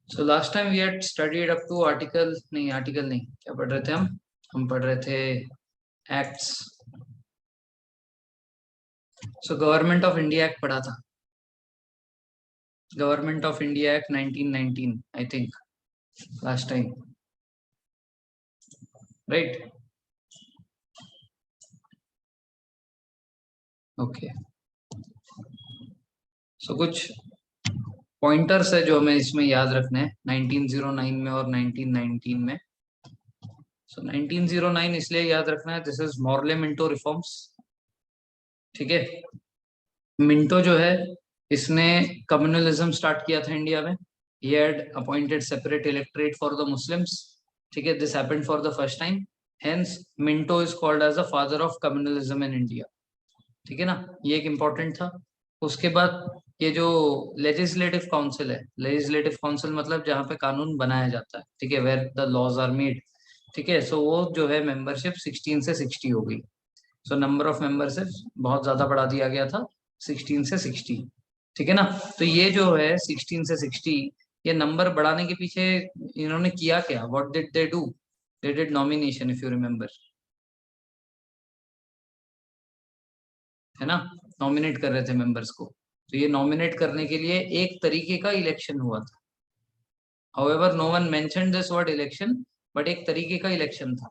So last time we had studied up to article नहीं, क्या पढ़ रहे थे हम पढ़ रहे थे acts. So government of India act पढ़ा था. Government of India act 1919 I think last time, right? Okay. So कुछ पॉइंटर्स है जो हमें इसमें याद रखने हैं 1909 में और 1919 में. सो 1909 इसलिए याद रखना है, this is Morley Minto reforms. ठीक है. मिंटो जो है इसने कम्युनलिज्म स्टार्ट किया था इंडिया में. He had appointed separate electorate for the Muslims. ठीक है. This happened for the first time. Hence Minto is called as the father of communalism in India. ठीक है ना. ये एक इम्पोर्टेंट था. उसके बाद ये जो लेजिस्लेटिव काउंसिल है, लेजिस्लेटिव काउंसिल मतलब जहाँ पे कानून बनाया जाता है. ठीक है. Where the laws are made. ठीक है. सो वो जो है मेंबरशिप 16 से 60 हो गई. सो नंबर ऑफ मेंबरशिप बहुत ज्यादा बढ़ा दिया गया था 16 से 60. ठीक है ना. तो ये जो है 16 से 60, ये नंबर बढ़ाने के पीछे इन्होंने किया क्या? What did they do? They did nomination, if you remember, है ना. नॉमिनेट कर रहे थे मेंबर्स को. तो ये नॉमिनेट करने के लिए एक तरीके का इलेक्शन हुआ था. However no one mention this word election, but एक तरीके का इलेक्शन था.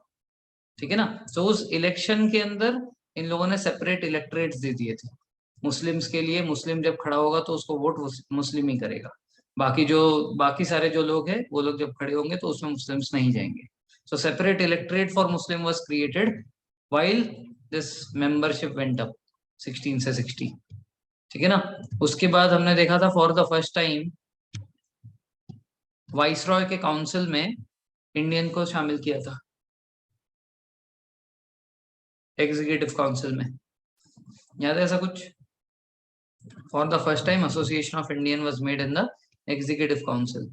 ठीक है ना. तो उस इलेक्शन के अंदर इन लोगों ने सेपरेट इलेक्टरेट्स दे दिए थे मुस्लिम्स के लिए. मुस्लिम जब खड़ा होगा तो उसको वोट मुस्लिम ही करेगा. बाकी सारे जो लोग हैं वो लोग जब खड़े होंगे तो उसमें मुस्लिम्स नहीं जाएंगे. So separate electorate for Muslim was created while this membership went up 16 से 60. ठीक है ना. उसके बाद हमने देखा था for the first time viceroy के काउंसिल में इंडियन को शामिल किया था, एग्जीक्यूटिव काउंसिल में. याद है ऐसा कुछ? For the first time association of Indian was made in the executive council.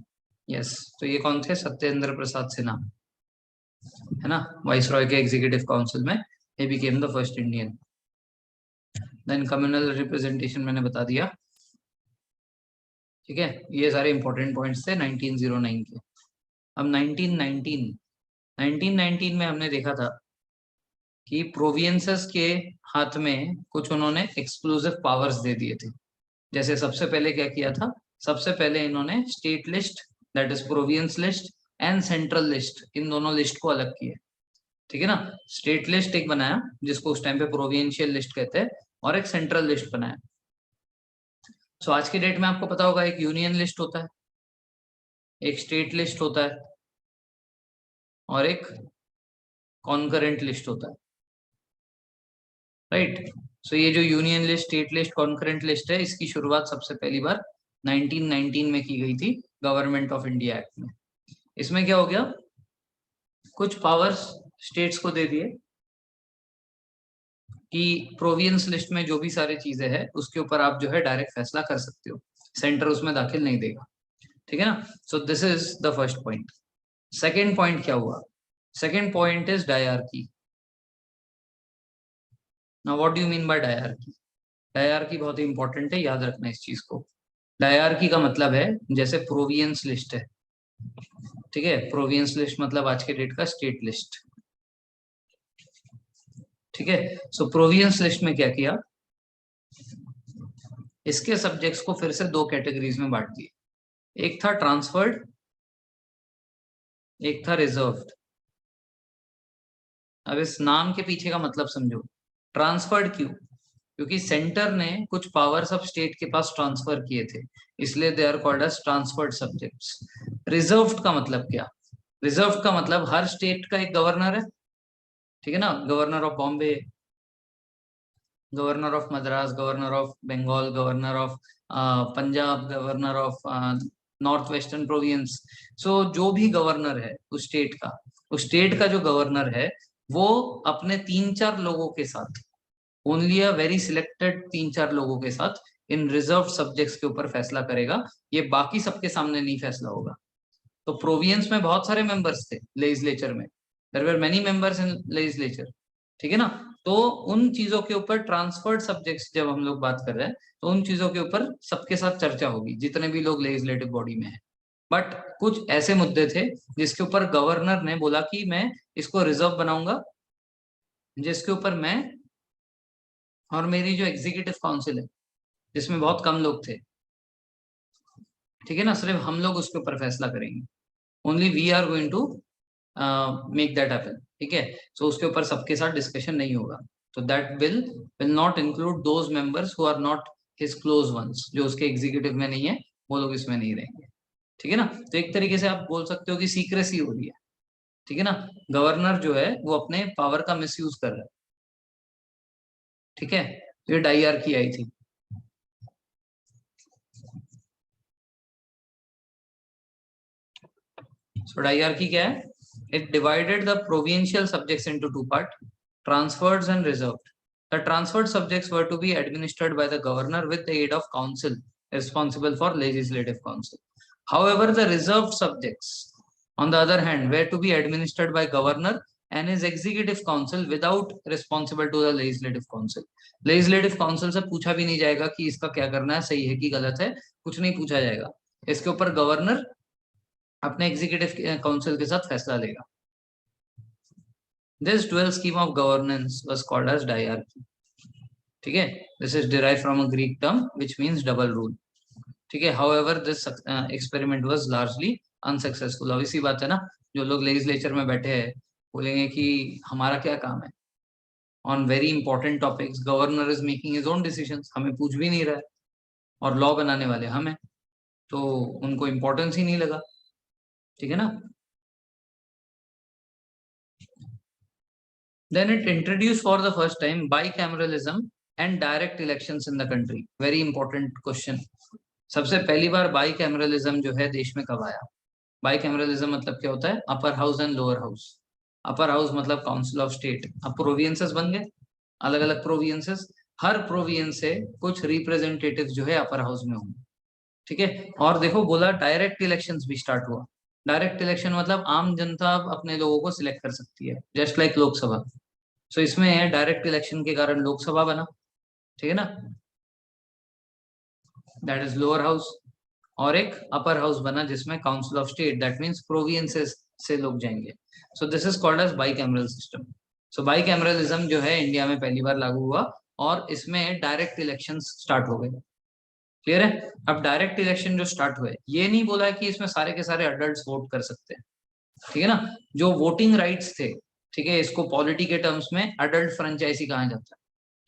Yes. तो ये कौन थे? सत्येंद्र प्रसाद सिन्हा, है ना. वाइसरॉय के एग्जीक्यूटिव काउंसिल में he became the first Indian. Then communal representation मैंने बता दिया. ठीक है. ये सारे इंपॉर्टेंट पॉइंट्स थे 1909 के. अब 1919 में हमने देखा था कि प्रोविंसेस के हाथ में कुछ उन्होंने एक्सक्लूसिव पावर्स दे दिए थे. जैसे सबसे पहले क्या किया था? सबसे पहले इन्होंने state list, that is province list, and central list, इन दोनों लिस्ट को अलग किया. ठीक है ना. स्टेट लिस्ट एक बनाया जिसको उस टाइम पे प्रोविंशियल लिस्ट कहते हैं, और एक सेंट्रल लिस्ट बनाया. सो आज के डेट में आपको पता होगा एक यूनियन लिस्ट होता है, एक स्टेट लिस्ट होता है, और एक कॉन्करेंट लिस्ट होता है, राइट. सो ये जो union list, state list, concurrent list है, इसकी शुरुआत सबसे पहली बार 1919 में की गई थी गवर्नमेंट ऑफ इंडिया एक्ट में. इसमें क्या हो गया? कुछ पावर्स स्टेट्स को दे दिए कि प्रोविंस लिस्ट में जो भी सारी चीजें हैं उसके ऊपर आप जो है डायरेक्ट फैसला कर सकते हो, सेंटर उसमें दाखिल नहीं देगा. ठीक है ना. सो this is the first point. Second point क्या हुआ? Second point is dyarchy. Now what do you mean by dyarchy? Dyarchy बहुत ही इंपॉर्टेंट है, याद रखना इस चीज को. डायरकी का मतलब है जैसे प्रोविंस लिस्ट है. ठीक है. प्रोविंस लिस्ट मतलब आज के डेट का स्टेट लिस्ट. ठीक है. सो प्रोविंस लिस्ट में क्या किया? इसके सब्जेक्ट्स को फिर से दो कैटेगरीज में बांट दिए. एक था ट्रांसफर्ड, एक था रिजर्व्ड. अब इस नाम के पीछे का मतलब समझो. ट्रांसफर्ड क्यों? क्योंकि सेंटर ने कुछ पावर्स अब स्टेट के पास ट्रांसफर किए थे, इसलिए they are called as transferred subjects. Reserved का मतलब क्या? रिजर्व का मतलब हर स्टेट का एक गवर्नर है. ठीक है ना. Governor of Bombay, governor of Madras, governor of Bengal, governor of Punjab, governor of north western province. So जो भी गवर्नर है उस स्टेट का, उस स्टेट का जो गवर्नर है वो अपने 3-4 लोगों के साथ, ओनली अ वेरी सिलेक्टेड 3-4 लोगों के साथ इन रिजर्व सब्जेक्ट्स के ऊपर फैसला करेगा. ये बाकी सबके सामने नहीं फैसला होगा. तो प्रोविंस में बहुत सारे मेंबर्स थे लेजिस्लेचर में. There were many members in legislature. ठीक है ना. तो उन चीजों के ऊपर, ट्रांसफर्ड सब्जेक्ट्स जब हम लोग बात कर रहे हैं, तो उन चीजों के ऊपर सबके साथ चर्चा होगी जितने भी लोग लेजिस्लेटिव बॉडी में है. बट कुछ ऐसे मुद्दे थे जिसके ऊपर गवर्नर ने बोला कि मैं इसको रिजर्व बनाऊंगा, जिसके ऊपर मैं और मेरी जो एग्जीक्यूटिव काउंसिल है जिसमें बहुत कम लोग थे, ठीक है ना, सिर्फ हम लोग उसके ऊपर फैसला करेंगे। Only we are going to make that happen, ठीक है। सो उसके ऊपर सबके साथ डिस्कशन नहीं होगा। तो that bill will not include those members who are not his close ones, जो उसके एग्जीक्यूटिव में नहीं है वो लोग इसमें नहीं रहेंगे, ठीक है ना। तो एक तरीके से आप बोल सकते हो कि सीक्रेसी हो रही है, ठीक है ना। गवर्नर जो है वो अपने पावर का मिसयूज कर रहा है, ठीक है। तो ये डाईआरकी आई थी। सो डाईआरकी क्या है? It divided the provincial subjects into two part, transfers and reserved. The transferred subjects were to be administered by the governor with the aid of council responsible for legislative council. However, the reserved subjects, on the other hand, were to be administered by governor and his executive council without responsible to the legislative council. Legislative council से पूछा भी नहीं जाएगा कि इसका क्या करना है, सही है कि गलत है, कुछ नहीं पूछा जाएगा। इसके ऊपर गवर्नर अपने एग्जीक्यूटिव काउंसिल के साथ फैसला लेगा। This dual scheme of governance was called as diarchy, ठीक है। This is derived from a Greek term which means double rule, ठीक है। However, this experiment was largely unsuccessful. अब इसी बात है ना, जो लोग लेजिस्लेचर में बैठे हैं बोलेंगे कि हमारा क्या काम है, on very important topics governor is making his own decisions, हमें पूछ भी नहीं रहा है, और लॉ बनाने वाले हम हैं, तो उनको इम्पोर्टेंस ही नहीं लगा, ठीक है ना। Then it introduced for the first time bicameralism and direct elections in the country. Very important question. सबसे पहली बार बाईकैमरलिज्म जो है देश में कब आया? बाईकैमरलिज्म मतलब क्या होता है? अपर house and lower house. Upper house मतलब काउंसिल ऑफ स्टेट। अब प्रोविंसेस बन गए, अलग अलग प्रोविंसेस, हर प्रोविंस से कुछ रिप्रेजेंटेटिव जो है अपर हाउस में होंगे, ठीक है। और देखो बोला डायरेक्ट इलेक्शंस भी स्टार्ट हुआ। डायरेक्ट इलेक्शन मतलब आम जनता अपने लोगों को सिलेक्ट कर सकती है, जस्ट लाइक लोकसभा। सो इसमें डायरेक्ट इलेक्शन के कारण लोकसभा बना, ठीक है ना, दैट इज लोअर हाउस। और एक अपर हाउस बना जिसमें council of state, that means provinces से लोग जाएंगे। So this is called as bicameral system. So bicameralism जो है इंडिया में पहली बार लागू हुआ, और इसमें डायरेक्ट इलेक्शन स्टार्ट हो गए। क्लियर है? अब डायरेक्ट इलेक्शन जो स्टार्ट हुए, ये नहीं बोला है कि इसमें सारे के सारे अडल्ट वोट कर सकते हैं, ठीक है ना। जो वोटिंग राइट्स थे, ठीक है, इसको पॉलिटी के टर्म्स में अडल्ट फ्रेंचाइजी कहा जाता है।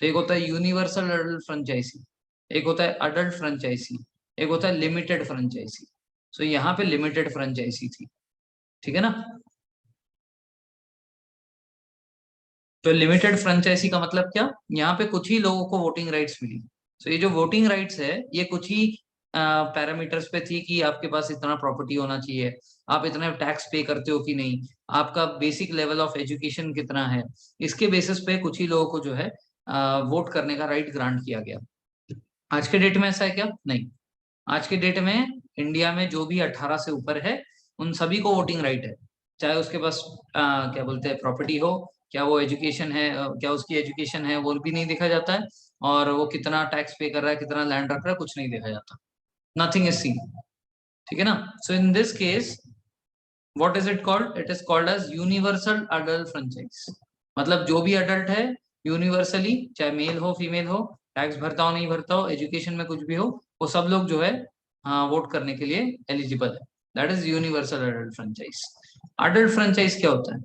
तो एक होता है यूनिवर्सल अडल्ट फ्रेंचाइजी, एक होता है अडल्ट फ्रेंचाइजी, एक होता है लिमिटेड फ्रेंचाइजी। सो यहाँ पे लिमिटेड फ्रेंचाइजी थी, ठीक है ना। तो लिमिटेड फ्रेंचाइजी का मतलब क्या? यहाँ पे कुछ ही लोगों को वोटिंग राइट्स मिली। तो ये जो वोटिंग राइट्स है ये कुछ ही पैरामीटर्स पे थी कि आपके पास इतना प्रॉपर्टी होना चाहिए, आप इतना टैक्स पे करते हो कि नहीं, आपका बेसिक लेवल ऑफ एजुकेशन कितना है। इसके बेसिस पे कुछ ही लोगों को जो है वोट करने का राइट ग्रांट किया गया। आज के डेट में ऐसा है क्या? नहीं। आज के डेट में इंडिया में जो भी 18 से ऊपर है उन सभी को वोटिंग राइट है, चाहे उसके पास क्या बोलते हैं प्रॉपर्टी हो, क्या वो एजुकेशन है, क्या उसकी एजुकेशन है वो भी नहीं देखा जाता है, और वो कितना टैक्स पे कर रहा है, कितना लैंड रख रहा है, कुछ नहीं देखा जाता। नथिंग इज सीन, ठीक है ना। So in this case what is it called? It is called as universal adult franchise. मतलब जो भी अडल्ट है यूनिवर्सली, चाहे मेल हो फीमेल हो, टैक्स भरता हो नहीं भरता हो, एजुकेशन में कुछ भी हो, वो सब लोग जो है वोट करने के लिए एलिजिबल है। That is universal adult franchise. Adult franchise क्या होता है?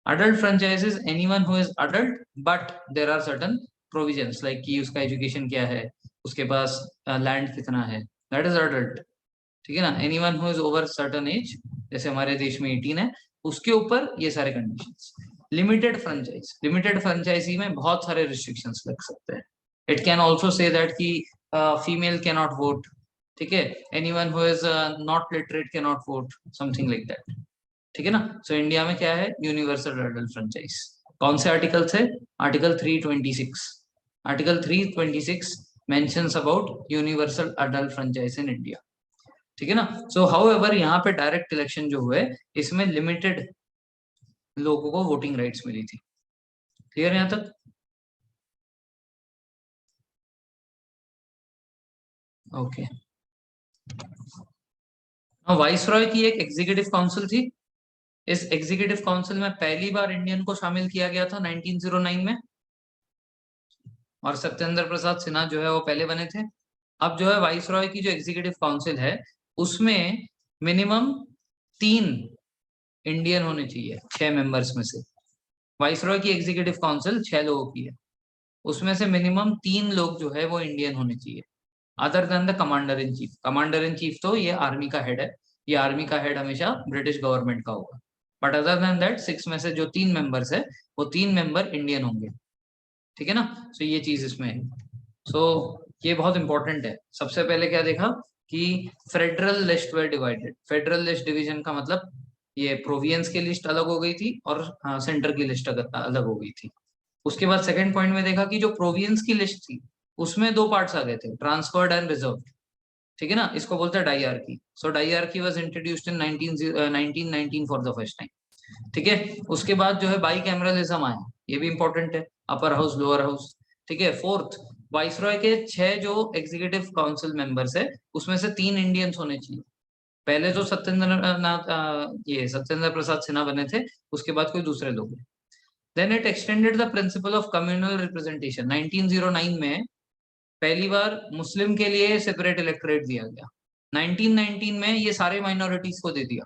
Adult franchise is anyone who is adult but there are certain provisions like कि उसका एजुकेशन क्या है, उसके पास लैंड कितना है, दैट इज अडल्ट, ठीक है ना। Anyone who is over certain age, जैसे हमारे देश में 18 है, उसके ऊपर ये सारे conditions. Limited franchise, limited franchisee में बहुत सारे रिस्ट्रिक्शंस लग सकते हैं। It can also say that कि फीमेल कैन नॉट वोट, ठीक है, anyone who is not literate can not vote, something like that, ठीक है ना। सो इंडिया में क्या है? Universal adult franchise. कौन से आर्टिकल से? Article 326। Article 326 mentions about universal adult franchise in India, ठीक है ना। सो हाउ एवर यहाँ पे डायरेक्ट इलेक्शन जो हुए इसमें लिमिटेड लोगों को वोटिंग राइट्स मिली थी। क्लियर है यहाँ तक? ओके। वाइस रॉय की एक एग्जीक्यूटिव काउंसिल थी। इस एग्जीक्यूटिव काउंसिल में पहली बार इंडियन को शामिल किया गया था 1909 में, और सत्येंद्र प्रसाद सिन्हा जो है वो पहले बने थे। अब जो है वाइस रॉय की जो एग्जीक्यूटिव काउंसिल है उसमें मिनिमम 3 इंडियन होने चाहिए 6 मेंबर्स में से। वाइस रॉय की एग्जीक्यूटिव काउंसिल 6 लोगों की है, उसमें से मिनिमम 3 लोग जो है वो इंडियन होने चाहिए, other than the commander in chief. Commander in chief तो ये आर्मी का हेड है, ये आर्मी का हेड हमेशा ब्रिटिश गवर्नमेंट का होगा। बट अदर देन दैट 6 में से जो 3 मेंबर्स है वो 3 मेंबर इंडियन होंगे, ठीक है ना। सो ये चीज इसमें है। सो ये बहुत इंपॉर्टेंट है। सबसे पहले क्या देखा कि फेडरल लिस्ट वे डिवाइडेड। फेडरल लिस्ट डिवीजन का मतलब ये प्रोविंस की लिस्ट अलग हो गई थी और सेंटर की लिस्ट अलग हो गई थी। उसके बाद सेकंड पॉइंट में देखा कि जो प्रोविंस की लिस्ट थी उसमें 2 पार्ट्स आ गए थे, ट्रांसफर्ड एंड रिजर्व, ठीक है ना। इसको बोलते हैं diarchy. So diarchy was introduced in 1919 for the first time, ठीक है। उसके बाद जो है बाई कैमरलिज्म आया, ये भी इंपॉर्टेंट है, अपर हाउस लोअर हाउस, ठीक है। फोर्थ, वाइसरॉय के 6 जो एग्जीक्यूटिव काउंसिल मेंबर्स है उसमें से 3 इंडियंस होने चाहिए। पहले तो ये सत्येंद्र प्रसाद सिन्हा बने थे, उसके बाद कोई दूसरे लोग। Then it extended the principle of communal representation. 1909 में पहली बार मुस्लिम के लिए सेपरेट इलेक्टोरेट दिया गया। 1919 में ये सारे माइनॉरिटीज को दे दिया।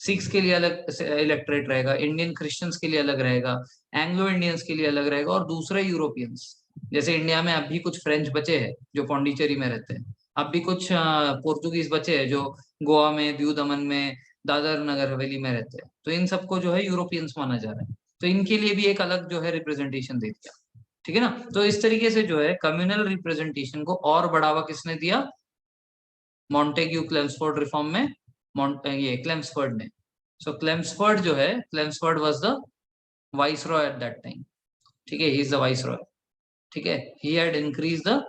सिख्स के लिए अलग इलेक्टोरेट रहेगा, इंडियन क्रिश्चियंस के लिए अलग रहेगा, एंग्लो इंडियंस के लिए अलग रहेगा, और दूसरे यूरोपियंस, जैसे इंडिया में अब भी कुछ फ्रेंच बचे हैं जो पौंडीचेरी में रहते हैं, अब भी कुछ पोर्तुगीज बचे हैं जो गोवा में, दीव दमन में, दादर नगर हवेली में रहते हैं, तो इन सबको जो है यूरोपियंस माना जा रहा है। तो इनके लिए भी एक अलग जो है रिप्रेजेंटेशन दे दिया, ठीक है ना। तो इस तरीके से जो है कम्युनल रिप्रेजेंटेशन को और बढ़ावा किसने दिया? मॉन्टेग्यू क्लेम्सफोर्ड रिफॉर्म में, ये क्लेम्सफोर्ड ने। सो क्लेम्सफोर्ड जो है, Chelmsford was the viceroy at that time, ठीक है, ही इज द वाइसरॉय, ठीक है। He had increase the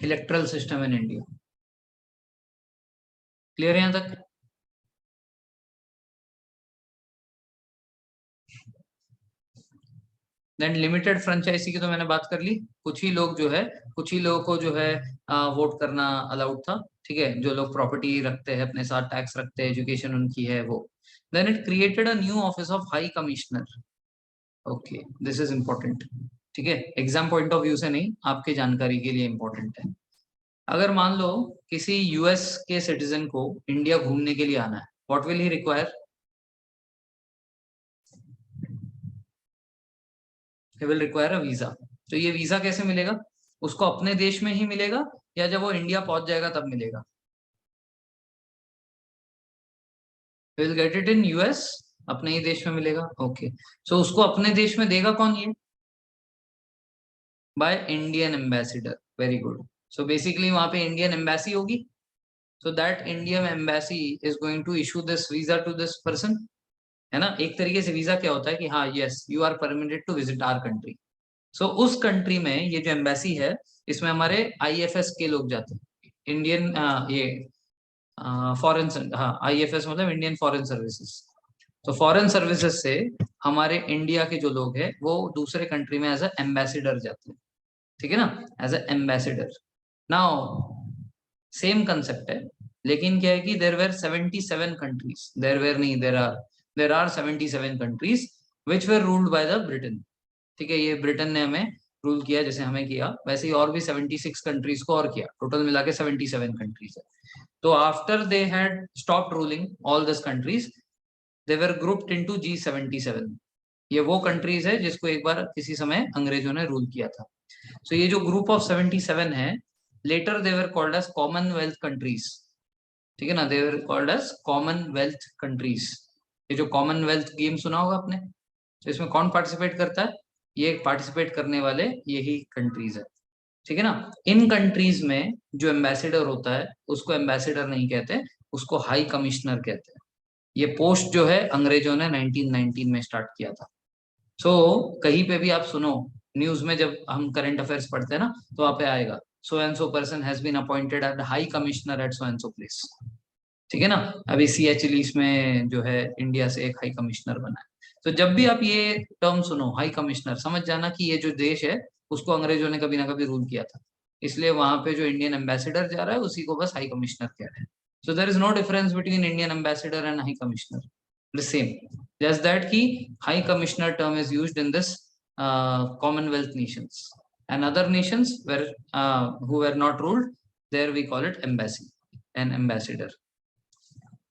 electoral system in India. Clear है यहां तक? देन लिमिटेड फ्रेंचाइजी की तो मैंने बात कर ली। कुछ ही लोग जो है, कुछ ही लोगों को जो है वोट करना अलाउड था, ठीक है, जो लोग प्रॉपर्टी रखते हैं अपने साथ, टैक्स रखते हैं, एजुकेशन उनकी है वो। Then it created a new office of high commissioner. Okay, this is important, ठीक है, एग्जाम पॉइंट ऑफ व्यू से नहीं, आपके जानकारी के लिए इम्पोर्टेंट है। अगर मान लो किसी यूएस के सिटीजन को इंडिया घूमने के लिए आना है, what will he require? He will require a visa. तो ये वीजा कैसे मिलेगा? उसको अपने देश में ही मिलेगा या जब वो इंडिया पहुंच जाएगा तब मिलेगा? Will get it in US, अपने ही देश में मिलेगा। ओके, सो उसको अपने देश में देगा कौन? ये by Indian ambassador. Very good. So basically वहां पे इंडियन एम्बेसी होगी, so that Indian embassy is going to issue this visa to this person, है ना। एक तरीके से वीजा क्या होता है कि हाँ, yes, you are permitted to visit our country. So उस कंट्री में ये जो एम्बेसी है इसमें हमारे आईएफएस के लोग जाते हैं, इंडियन ये फॉरेन, हाँ, आईएफएस मतलब इंडियन फॉरेन सर्विसेज। तो फॉरेन सर्विसेज से हमारे इंडिया के जो लोग हैं वो दूसरे कंट्री में एज ए एम्बेसिडर जाते हैं, ठीक है ना, as a ambassador. Now same concept है, लेकिन क्या है कि there were 77 countries, there were नहीं, there are 77 countries which were ruled by the Britain, ठीक है। ये ब्रिटेन ने हमें रूल किया, जैसे हमें किया वैसे ही और भी 76 कंट्रीज को और किया, टोटल मिला के 77 कंट्रीज है। तो after they had stopped ruling all this countries, they were grouped into G77। ये वो कंट्रीज है जिसको एक बार किसी समय अंग्रेजों ने रूल किया था। सो ये जो ग्रुप ऑफ 77 है, later they were called as commonwealth countries, ठीक है ना, they were called as commonwealth countries. ये जो कॉमनवेल्थ गेम सुना होगा आपने, तो इसमें कौन पार्टिसिपेट करता है? ये पार्टिसिपेट करने वाले यही कंट्रीज है, ठीक है ना। इन कंट्रीज में जो एम्बेसडर होता है उसको एम्बेसडर नहीं कहते, उसको हाई कमिश्नर कहते हैं। ये पोस्ट जो है अंग्रेजों ने 1919 में स्टार्ट किया था। सो कहीं पे भी आप सुनो न्यूज में, जब हम करंट अफेयर्स पढ़ते हैं ना, तो वहां पे आएगा so and so person has been appointed at high commissioner at so and so place, ठीक है ना। अभी CH लीस में जो है इंडिया से एक हाई कमिश्नर बना है। तो जब भी आप ये टर्म सुनो हाई कमिश्नर, समझ जाना कि ये जो देश है उसको अंग्रेजों ने कभी ना कभी रूल किया था। इसलिए वहां पे जो इंडियन एम्बेसडर जा रहा है उसी को बस हाई कमिश्नर कह रहे हैं. So there is no difference between Indian ambassador and high commissioner, the same. Just that की high commissioner term is used in this commonwealth nations, and other nations where who were not ruled, there we call it embassy and ambassador.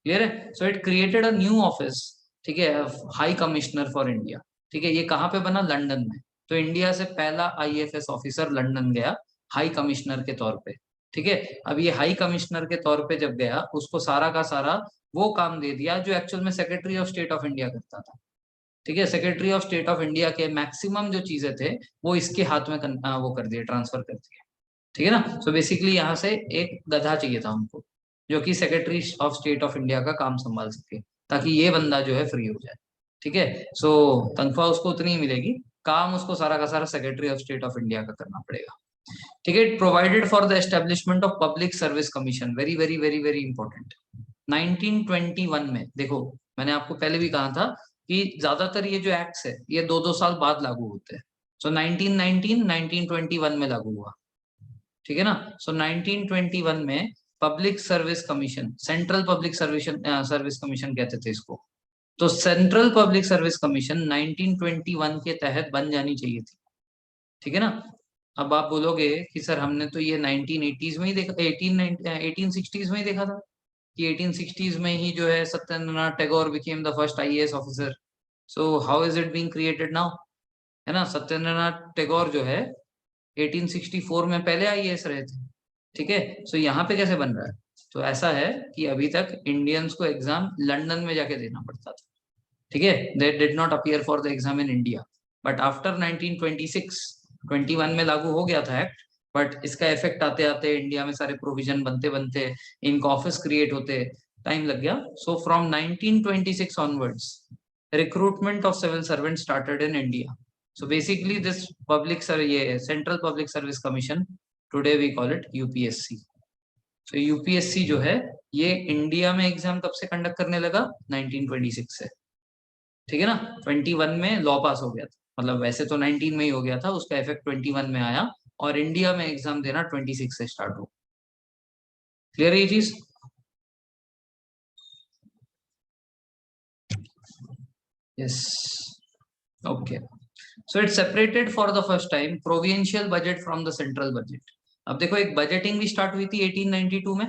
Clear है? So it created a new office, ठीक है, high commissioner for India. ठीक है, ये कहाँ पे बना? London में. तो इंडिया से पहला आईएफएस ऑफिसर लंदन गया हाई कमिश्नर के तौर पे. ठीक है, अब ये हाई कमिश्नर के तौर पे जब गया, उसको सारा का सारा वो काम दे दिया जो एक्चुअल में secretary of state of India करता था. ठीक है, secretary of state of India के मैक्सिमम जो चीजें थे वो इसके हाथ में वो कर दिए, ट्रांसफर कर दिए. ठीक है ना? सो बेसिकली यहाँ से एक गधा चाहिए था उनको, जो कि secretary of state of India का काम संभाल सके, ताकि ये बंदा जो है फ्री हो जाए. ठीक है, सो तनख्वाह उसको उतनी ही मिलेगी, काम उसको सारा का सारा secretary of state of India का करना पड़ेगा. ठीक है, provided for the establishment of public service commission, very very very very important. 1921 में, देखो मैंने आपको पहले भी कहा था कि ज्यादातर ये जो एक्ट्स है ये 2-2 साल बाद लागू होते हैं. सो 1919 1921 में लागू हुआ. ठीक है ना? सो 1921 में public service commission, central public service commission कहते थे इसको. तो सेंट्रल पब्लिक सर्विस कमीशन 1921 के तहत बन जानी चाहिए थी. ठीक है ना? अब आप बोलोगे कि सर हमने तो ये 1980s में ही देखा, 1860s में ही देखा था कि 1860s में ही जो है Satyendranath Tagore became the first IAS officer. So how is it being created now? है ना, सत्येंद्रनाथ टैगोर जो है 1864 में पहले आईएएस रहे थे. ठीक है, सो यहाँ पे कैसे बन रहा है? तो ऐसा है कि अभी तक इंडियंस को एग्जाम लंदन में जाके देना पड़ता था. ठीक है, दे did not appear for the exam in India. But after 1926 21 में लागू हो गया था एक्ट, बट इसका इफेक्ट आते आते इंडिया में सारे प्रोविजन बनते बनते इनका ऑफिस क्रिएट होते टाइम लग गया. So from 1926 onwards recruitment of civil servant started in India. So basically this ये Central Public Service Commission, today we call it UPSC. So UPSC जो है ये इंडिया में एग्जाम कब से कंडक्ट करने लगा? 1926 से. ठीक है ना? 21 में लॉ पास हो गया था, मतलब वैसे तो 19 में ही हो गया था, उसका इफेक्ट 21 में आया और इंडिया में एग्जाम देना 26 से स्टार्ट हो. क्लियर है ये चीज? Yes, okay. So it separated for the first time provincial budget from the central budget. अब देखो एक बजटिंग भी स्टार्ट हुई थी 1892 में,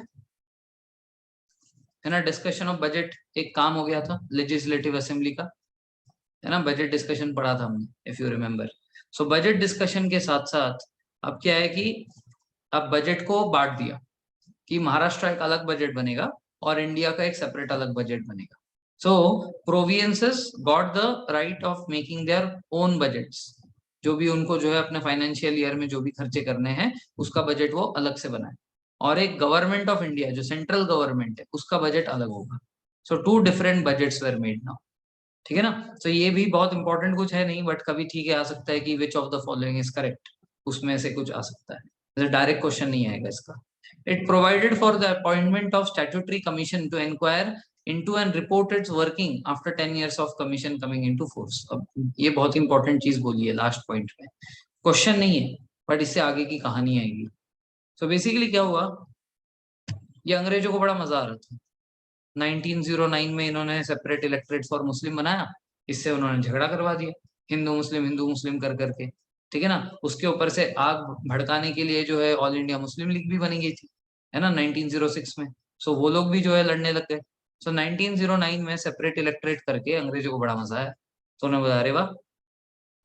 है ना. डिस्कशन ऑफ बजट एक काम हो गया था लेजिस्लेटिव असेंबली का, है ना. बजट डिस्कशन पढ़ा था हमने, if you remember. So budget discussion के साथ साथ अब क्या है कि अब बजट को बांट दिया कि महाराष्ट्र एक अलग बजट बनेगा और इंडिया का एक सेपरेट अलग बजट बनेगा. So provinces got the right of making their own budgets. जो भी उनको जो है अपने फाइनेंशियल ईयर में जो भी खर्चे करने हैं उसका बजट वो अलग से बनाए, और एक गवर्नमेंट ऑफ इंडिया जो सेंट्रल गवर्नमेंट है उसका बजट अलग होगा. सो 2 different budgets were made now. ठीक है ना? तो ये भी बहुत इंपॉर्टेंट कुछ है नहीं, बट कभी ठीक है आ सकता है कि which of the following is correct, उसमें से कुछ आ सकता है, डायरेक्ट क्वेश्चन नहीं आएगा इसका. It provided for the appointment of statutory commission to inquire into and report its working after 10 years of commission coming into force. अब ये बहुत इंपॉर्टेंट चीज बोली है लास्ट पॉइंट में, क्वेश्चन नहीं है बट इससे आगे की कहानी आएगी. सो बेसिकली क्या हुआ, ये अंग्रेजों को बड़ा मजा आ रहा था. 1909 में इन्होंने सेपरेट इलेक्टोरेट फॉर मुस्लिम बनाया, इससे उन्होंने झगड़ा करवा दिया हिंदू मुस्लिम कर करके. ठीक है ना? उसके ऊपर से आग भड़काने के लिए जो है ऑल इंडिया मुस्लिम लीग भी बनी गई थी, है ना, 1906 में. सो वो लोग भी जो है लड़ने लग गए. सो 1909 में सेपरेट इलेक्टोरेट करके अंग्रेजों को बड़ा मजा आया, तो उन्होंने बोला अरे वाह,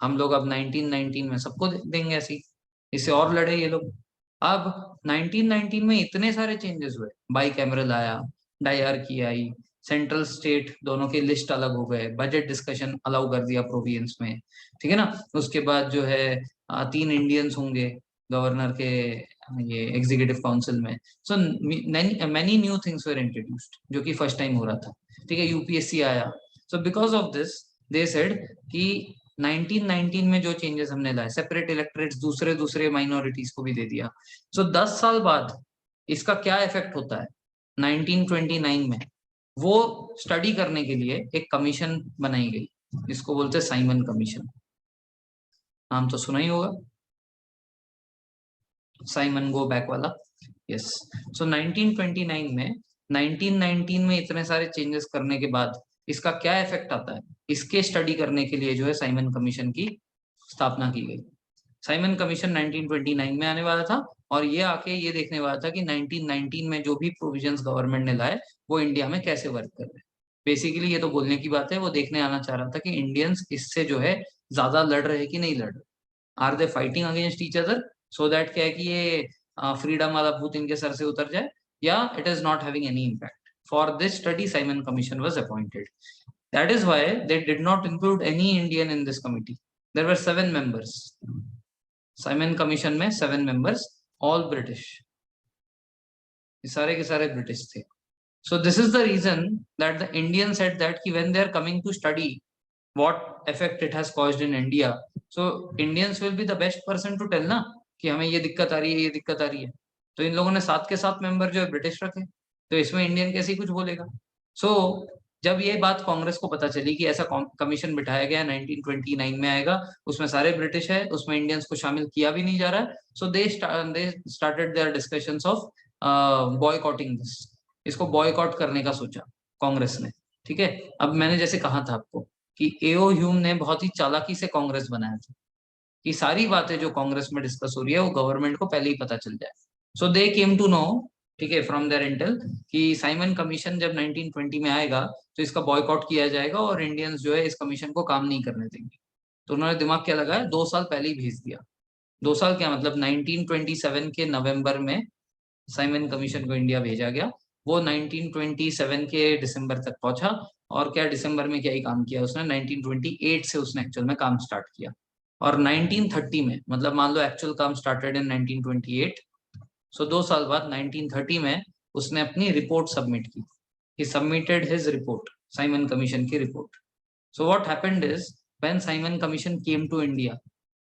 हम लोग अब 1919 में सबको देंगे ऐसी, इससे और लड़े ये लोग. अब 1919 में इतने सारे चेंजेस हुए, बाई कैमरल आया, डायरकी आई, सेंट्रल स्टेट दोनों के लिस्ट अलग हो गए, बजट डिस्कशन अलाउ कर दिया प्रोविंस में. ठीक है ना? उसके बाद जो है 3 इंडियंस होंगे गवर्नर के ये एग्जीक्यूटिव काउंसिल में. So many new things were introduced जो कि फर्स्ट टाइम हो रहा था. ठीक है, यूपीएससी आया. सो because of this they said कि 1919 में जो चेंजेस हमने लाए, सेपरेट इलेक्टोरेट्स दूसरे दूसरे माइनॉरिटीज को भी दे दिया. सो 10 साल बाद इसका क्या इफेक्ट होता है 1929 में, वो स्टडी करने के लिए एक कमीशन बनाई गई, इसको बोलते हैं साइमन कमीशन. नाम तो सुना ही होगा. साइमन गो बैक वाला। यस। सो 1929 में 1919 में इतने सारे चेंजेस करने के बाद इसका क्या इफेक्ट आता है, इसके स्टडी करने के लिए जो है साइमन कमीशन की स्थापना की गई। साइमन कमीशन 1929 में आने वाला था और ये आके ये देखने वाला था कि 1919 में जो भी प्रोविजंस गवर्नमेंट ने लाए वो इंडिया में कैसे वर्क कर रहे हैं। बेसिकली ये तो बोलने की बात है, वो देखने आना चाह रहा था कि इंडियंस इससे जो है ज्यादा लड़ रहे कि नहीं लड़ रहे, are they fighting against each other, so that क्या है कि ये फ्रीडम वाला भूत इनके सर से उतर जाए, या it is not having any impact. For this study Simon commission was appointed. That is why they did not include any Indian in this committee. There were 7 members. Simon commission में 7 members, all British, सारे के सारे British थे। So this is the reason that the Indian said that कि when they are coming to study what effect it has caused in India, so Indians will be the best person to tell ना कि हमें ये दिक्कत आ रही है, ये दिक्कत आ रही है। तो इन लोगों ने 7 के 7 मेंबर जो है ब्रिटिश रखे, तो इसमें इंडियन कैसे कुछ बोलेगा। सो जब ये बात कांग्रेस को पता चली कि ऐसा कमीशन बिठाया गया 1929 में आएगा, उसमें सारे ब्रिटिश है, उसमें इंडियंस को शामिल किया भी नहीं जा रहा है, so they started their discussions of boycotting this. इसको बॉयकॉट करने का सोचा कांग्रेस ने। ठीक है, अब मैंने जैसे कहा था आपको कि एओ ह्यूम ने बहुत ही चालाकी से कांग्रेस बनाया था कि सारी बातें जो कांग्रेस में डिस्कस हो रही है वो गवर्नमेंट को पहले ही पता चल जाए। सो दे केम टू नो, ठीक है, फ्रॉम देयर इंटेल कि साइमन कमीशन जब 1920 में आएगा तो इसका बॉयकॉट किया जाएगा और इंडियंस जो है इस कमीशन को काम नहीं करने देंगे। तो उन्होंने दिमाग क्या लगाया, 2 साल पहले ही भेज दिया। 2 साल क्या मतलब 1927 के नवंबर में साइमन कमीशन को इंडिया भेजा गया। वो 1927 के दिसंबर तक पहुंचा, और क्या दिसंबर में क्या ही काम किया उसने, 1928 से उसने एक्चुअल में काम स्टार्ट किया। और 1930 में, मतलब मान लो एक्चुअल काम स्टार्टेड इन 1928, सो 2 साल बाद 1930 में उसने अपनी रिपोर्ट सबमिट की। He submitted his report, Simon commission की report. So what happened is when Simon commission came to India,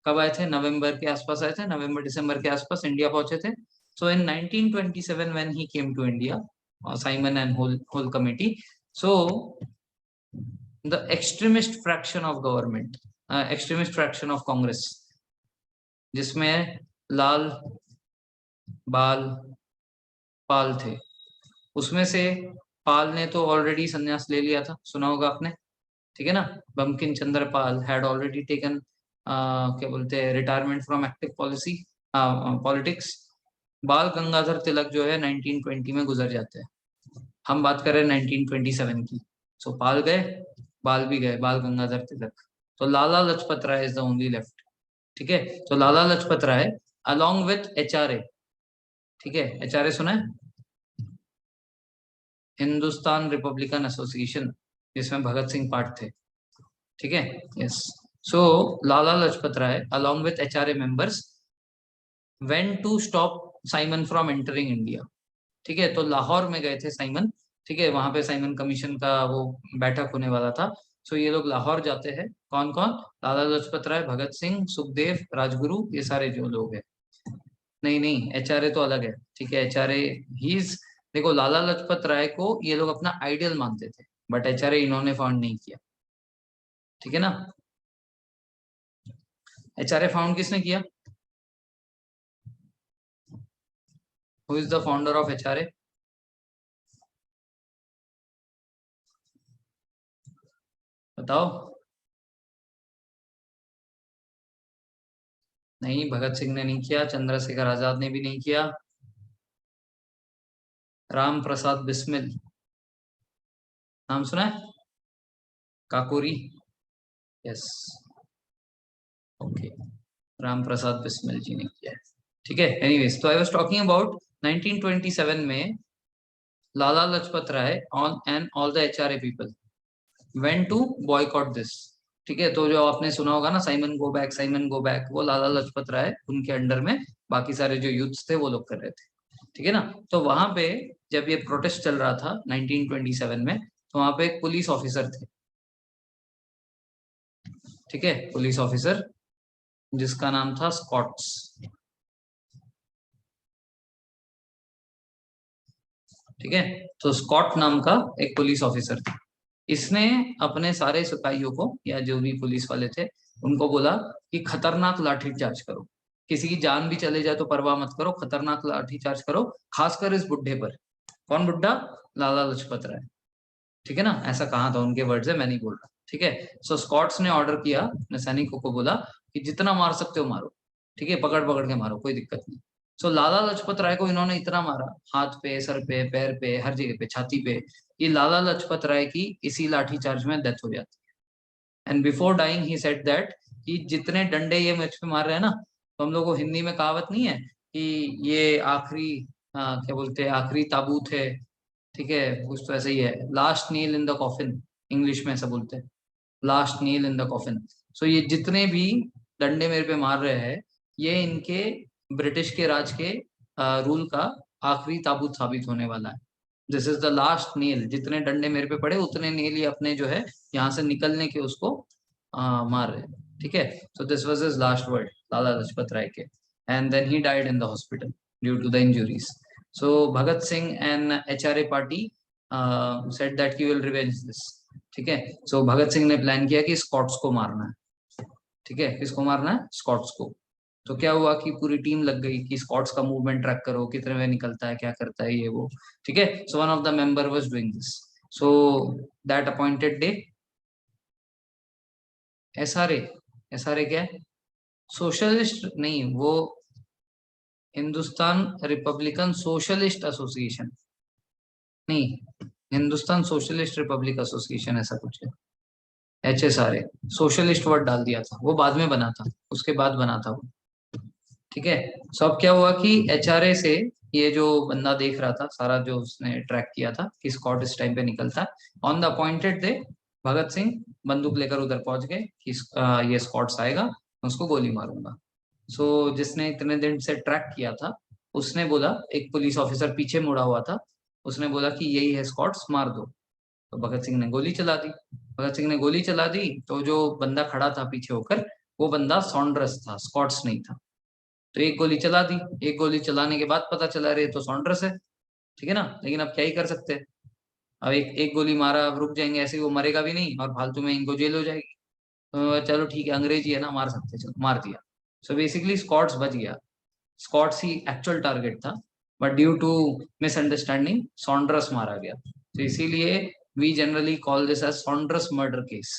कब आए थे, नवंबर के आसपास आए थे, नवंबर दिसंबर के आसपास इंडिया पहुंचे थे। So in 1927 when he came to India, Simon and whole committee, so the extremist fraction of government, extremist fraction of Congress, जिसमें लाल, बाल, पाल थे, उसमें से पाल ने तो ऑलरेडी संन्यास ले लिया था, सुना होगा आपने, ठीक है ना। Bankim Chandra Pal had already taken क्या बोलते हैं retirement from active policy politics. बाल गंगाधर तिलक जो है 1920 में गुजर जाते हैं, हम बात कर रहे हैं 1927 की। सो पाल गए, बाल भी गए, बाल गंगाधर तिलक। तो लाला लजपत राय इज द ओनली लेफ्ट। ठीक है, तो लाला Lajpat Rai along with HRA, ठीक है, एचआरए सुना है, हिंदुस्तान रिपब्लिकन एसोसिएशन, जिसमें भगत सिंह पार्ट थे, ठीक है। Yes. So Lala Lajpat Rai along with HRA members went to stop Simon from entering India. ठीक है, तो लाहौर में गए थे साइमन, ठीक है, वहां पे साइमन कमीशन का वो बैठक होने वाला था। सो ये लोग लाहौर जाते हैं, कौन कौन, लाला लाजपत राय, भगत सिंह, सुखदेव, राजगुरु, ये सारे जो लोग हैं। नहीं नहीं, एचआरए तो अलग है, ठीक है, एचआरए ही, देखो लाला लाजपत राय को ये लोग अपना आइडियल मानते थे, बट एचआरए इन्होंने फाउंड नहीं किया, ठीक है ना। एचआरए फाउंड किसने किया, who is the founder of HRA, बताओ। नहीं, भगत सिंह ने नहीं किया, चंद्रशेखर आजाद ने भी नहीं किया, राम प्रसाद बिस्मिल, नाम सुना है, काकोरी, यस, ओके, राम प्रसाद बिस्मिल जी ने किया है, ठीक है। एनीवेज, तो आई वाज टॉकिंग अबाउट 1927 में Lala Lajpat Rai on and all the HRA people went to boycott this. ठीक है, तो जो आपने सुना होगा ना Simon go back, Simon go back, वो लाला लाजपत राय उनके अंडर में बाकी सारे जो यूथ्स थे वो लोग कर रहे थे, ठीक है ना। तो वहां पे जब ये प्रोटेस्ट चल रहा था 1927 में, तो वहां पे एक पुलिस ऑफिसर थे, ठीक है, पुलिस ऑफिसर जिसका नाम था स्कॉट्स, ठीक है। तो स्कॉट नाम का एक पुलिस ऑफिसर था, इसने अपने सारे सिपाहियों को या जो भी पुलिस वाले थे उनको बोला कि खतरनाक लाठी चार्ज करो, किसी की जान भी चले जाए तो परवाह मत करो, खतरनाक लाठी चार्ज करो, खासकर इस बुढ़े पर। कौन बुड्ढा? लाला लाजपत राय। ठीक है ना, ऐसा कहा था, उनके वर्ड्स है, मैं नहीं बोल रहा। ठीक है। सो स्कॉट्स ने ऑर्डर किया, अपने सैनिकों को बोला कि जितना मार सकते हो मारो, ठीक है, पकड़ पकड़ के मारो, कोई दिक्कत नहीं। सो लाला लाजपत राय को इन्होंने इतना मारा, हाथ पे, सर पे, पैर पे, हर जगह पे, छाती पे, कि लाला लाजपत राय की इसी लाठी चार्ज में डेथ हो जाती है। And before dying he said that कि जितने डंडे ये मुझ पे मार रहे हैं ना, तो हम लोग को हिंदी में कहावत नहीं है कि ये आखिरी, क्या बोलते हैं, आखिरी ताबूत है। ठीक है, कुछ तो ऐसा ही है, last nail in the coffin, English में ऐसा बोलते हैं, last nail in the coffin. So ये जितने भी डंडे मेरे पे मार रहे हैं, ये इनके ब्रिटिश के राज के रूल का आखिरी ताबूत साबित होने वाला है। दिस इज द लास्ट नील, जितने डंडे मेरे पे पड़े उतने नील ये अपने जो है यहाँ से निकलने के उसको मार रहे हैं। ठीक है, so this was his last word, Lala Lajpat Rai के। And then he died in the hospital due to the injuries. So Bhagat Singh and HRA party said that he will revenge this. ठीक है, सो भगत सिंह ने प्लान किया कि स्कॉट्स को मारना है। ठीक है, किसको मारना है? स्कॉट्स को। तो क्या हुआ कि पूरी टीम लग गई कि स्कॉट्स का मूवमेंट ट्रैक करो, कितने में निकलता है, क्या करता है, ये वो। ठीक है, so one of the member was doing this. So that appointed day, SRA, SRA क्या है? सोशलिस्ट नहीं, वो हिंदुस्तान रिपब्लिकन सोशलिस्ट एसोसिएशन, नहीं, हिंदुस्तान सोशलिस्ट रिपब्लिक एसोसिएशन ऐसा कुछ है, HSRA। सोशलिस्ट वर्ड डाल दिया था, वो बाद में बना था, उसके बाद बना था वो। ठीक है, सो अब क्या हुआ कि HRA से ये जो बंदा देख रहा था सारा, जो उसने ट्रैक किया था कि स्कॉट इस टाइम पे निकलता है, on the appointed day Bhagat Singh बंदूक लेकर उधर पहुंच गए कि ये स्कॉट्स आएगा, मैं उसको गोली मारूंगा। सो जिसने इतने दिन से ट्रैक किया था, उसने बोला, एक पुलिस ऑफिसर पीछे मुड़ा हुआ था, उसने बोला कि यही है स्कॉट्स, मार दो। तो भगत सिंह ने गोली चला दी। भगत सिंह ने गोली चला दी, तो जो बंदा खड़ा था पीछे होकर, वो बंदा सॉन्ड्रस था, स्कॉट्स नहीं था। तो एक गोली चला दी। एक गोली चलाने के बाद पता चला रहे तो सॉन्ड्रस है। ठीक है ना, लेकिन अब क्या ही कर सकते हैं। अब एक एक गोली मारा, अब रुक जाएंगे ऐसे, वो मरेगा भी नहीं और फालतू में इनको जेल हो जाएगी। तो चलो ठीक है, अंग्रेजी है ना, मार सकते हैं, चलो मार दिया। सो बेसिकली स्कॉट्स बच गया, स्कॉट्स ही एक्चुअल टारगेट था, but due to misunderstanding Saunders मारा गया। तो इसीलिए we generally call this as Saunders murder case.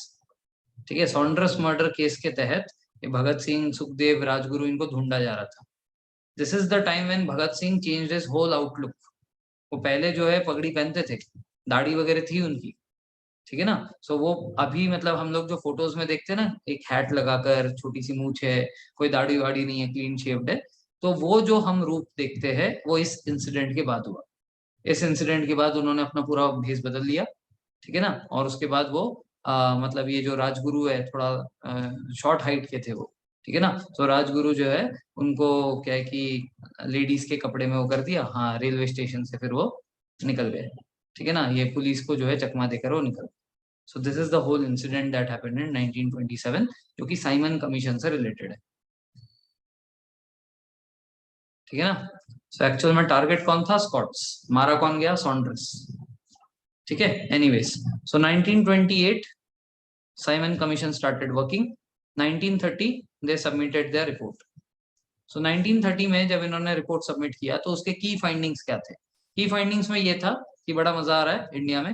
ठीक है, सॉन्ड्रस मर्डर केस के तहत ये भगत सिंह, सुखदेव, राजगुरु, इनको ढूंढा जा रहा था। This is the time when Bhagat Singh changed his whole outlook. वो पहले जो है पगड़ी पहनते थे, दाढ़ी वगैरह थी उनकी। ठीक है ना, सो वो अभी मतलब हम लोग जो फोटोज में देखते हैं ना, एक हैट लगाकर, छोटी सी मूंछ है, कोई दाढ़ी वाड़ी नहीं है, क्लीन शेव्ड है, तो वो जो हम रूप देखते हैं वो इस इंसिडेंट के बाद हुआ। इस इंसिडेंट के बाद उन्होंने अपना पूरा भेष बदल लिया। ठीक है ना, और उसके बाद वो मतलब ये जो राजगुरु है, थोड़ा शॉर्ट हाइट के थे वो। ठीक है ना, तो राजगुरु जो है, उनको क्या है कि लेडीज के कपड़े में वो कर दिया, हाँ, रेलवे स्टेशन से फिर वो निकल गए। ठीक है ना, ये पुलिस को जो है चकमा देकर वो निकल। So this is the whole incident that happened in 1927, जो कि साइमन कमीशन से रिलेटेड है। ठीक है ना, सो एक्चुअल में टारगेट कौन था? स्कॉट्स। मारा कौन गया? सॉन्ड्रस। ठीक है, anyways, so 1928 Simon commission started working. 1930 they submitted their report. So 1930 में जब इन्होंने रिपोर्ट सबमिट किया, तो उसके की फाइंडिंग्स क्या थे? की फाइंडिंग्स में ये था कि बड़ा मजा आ रहा है इंडिया में,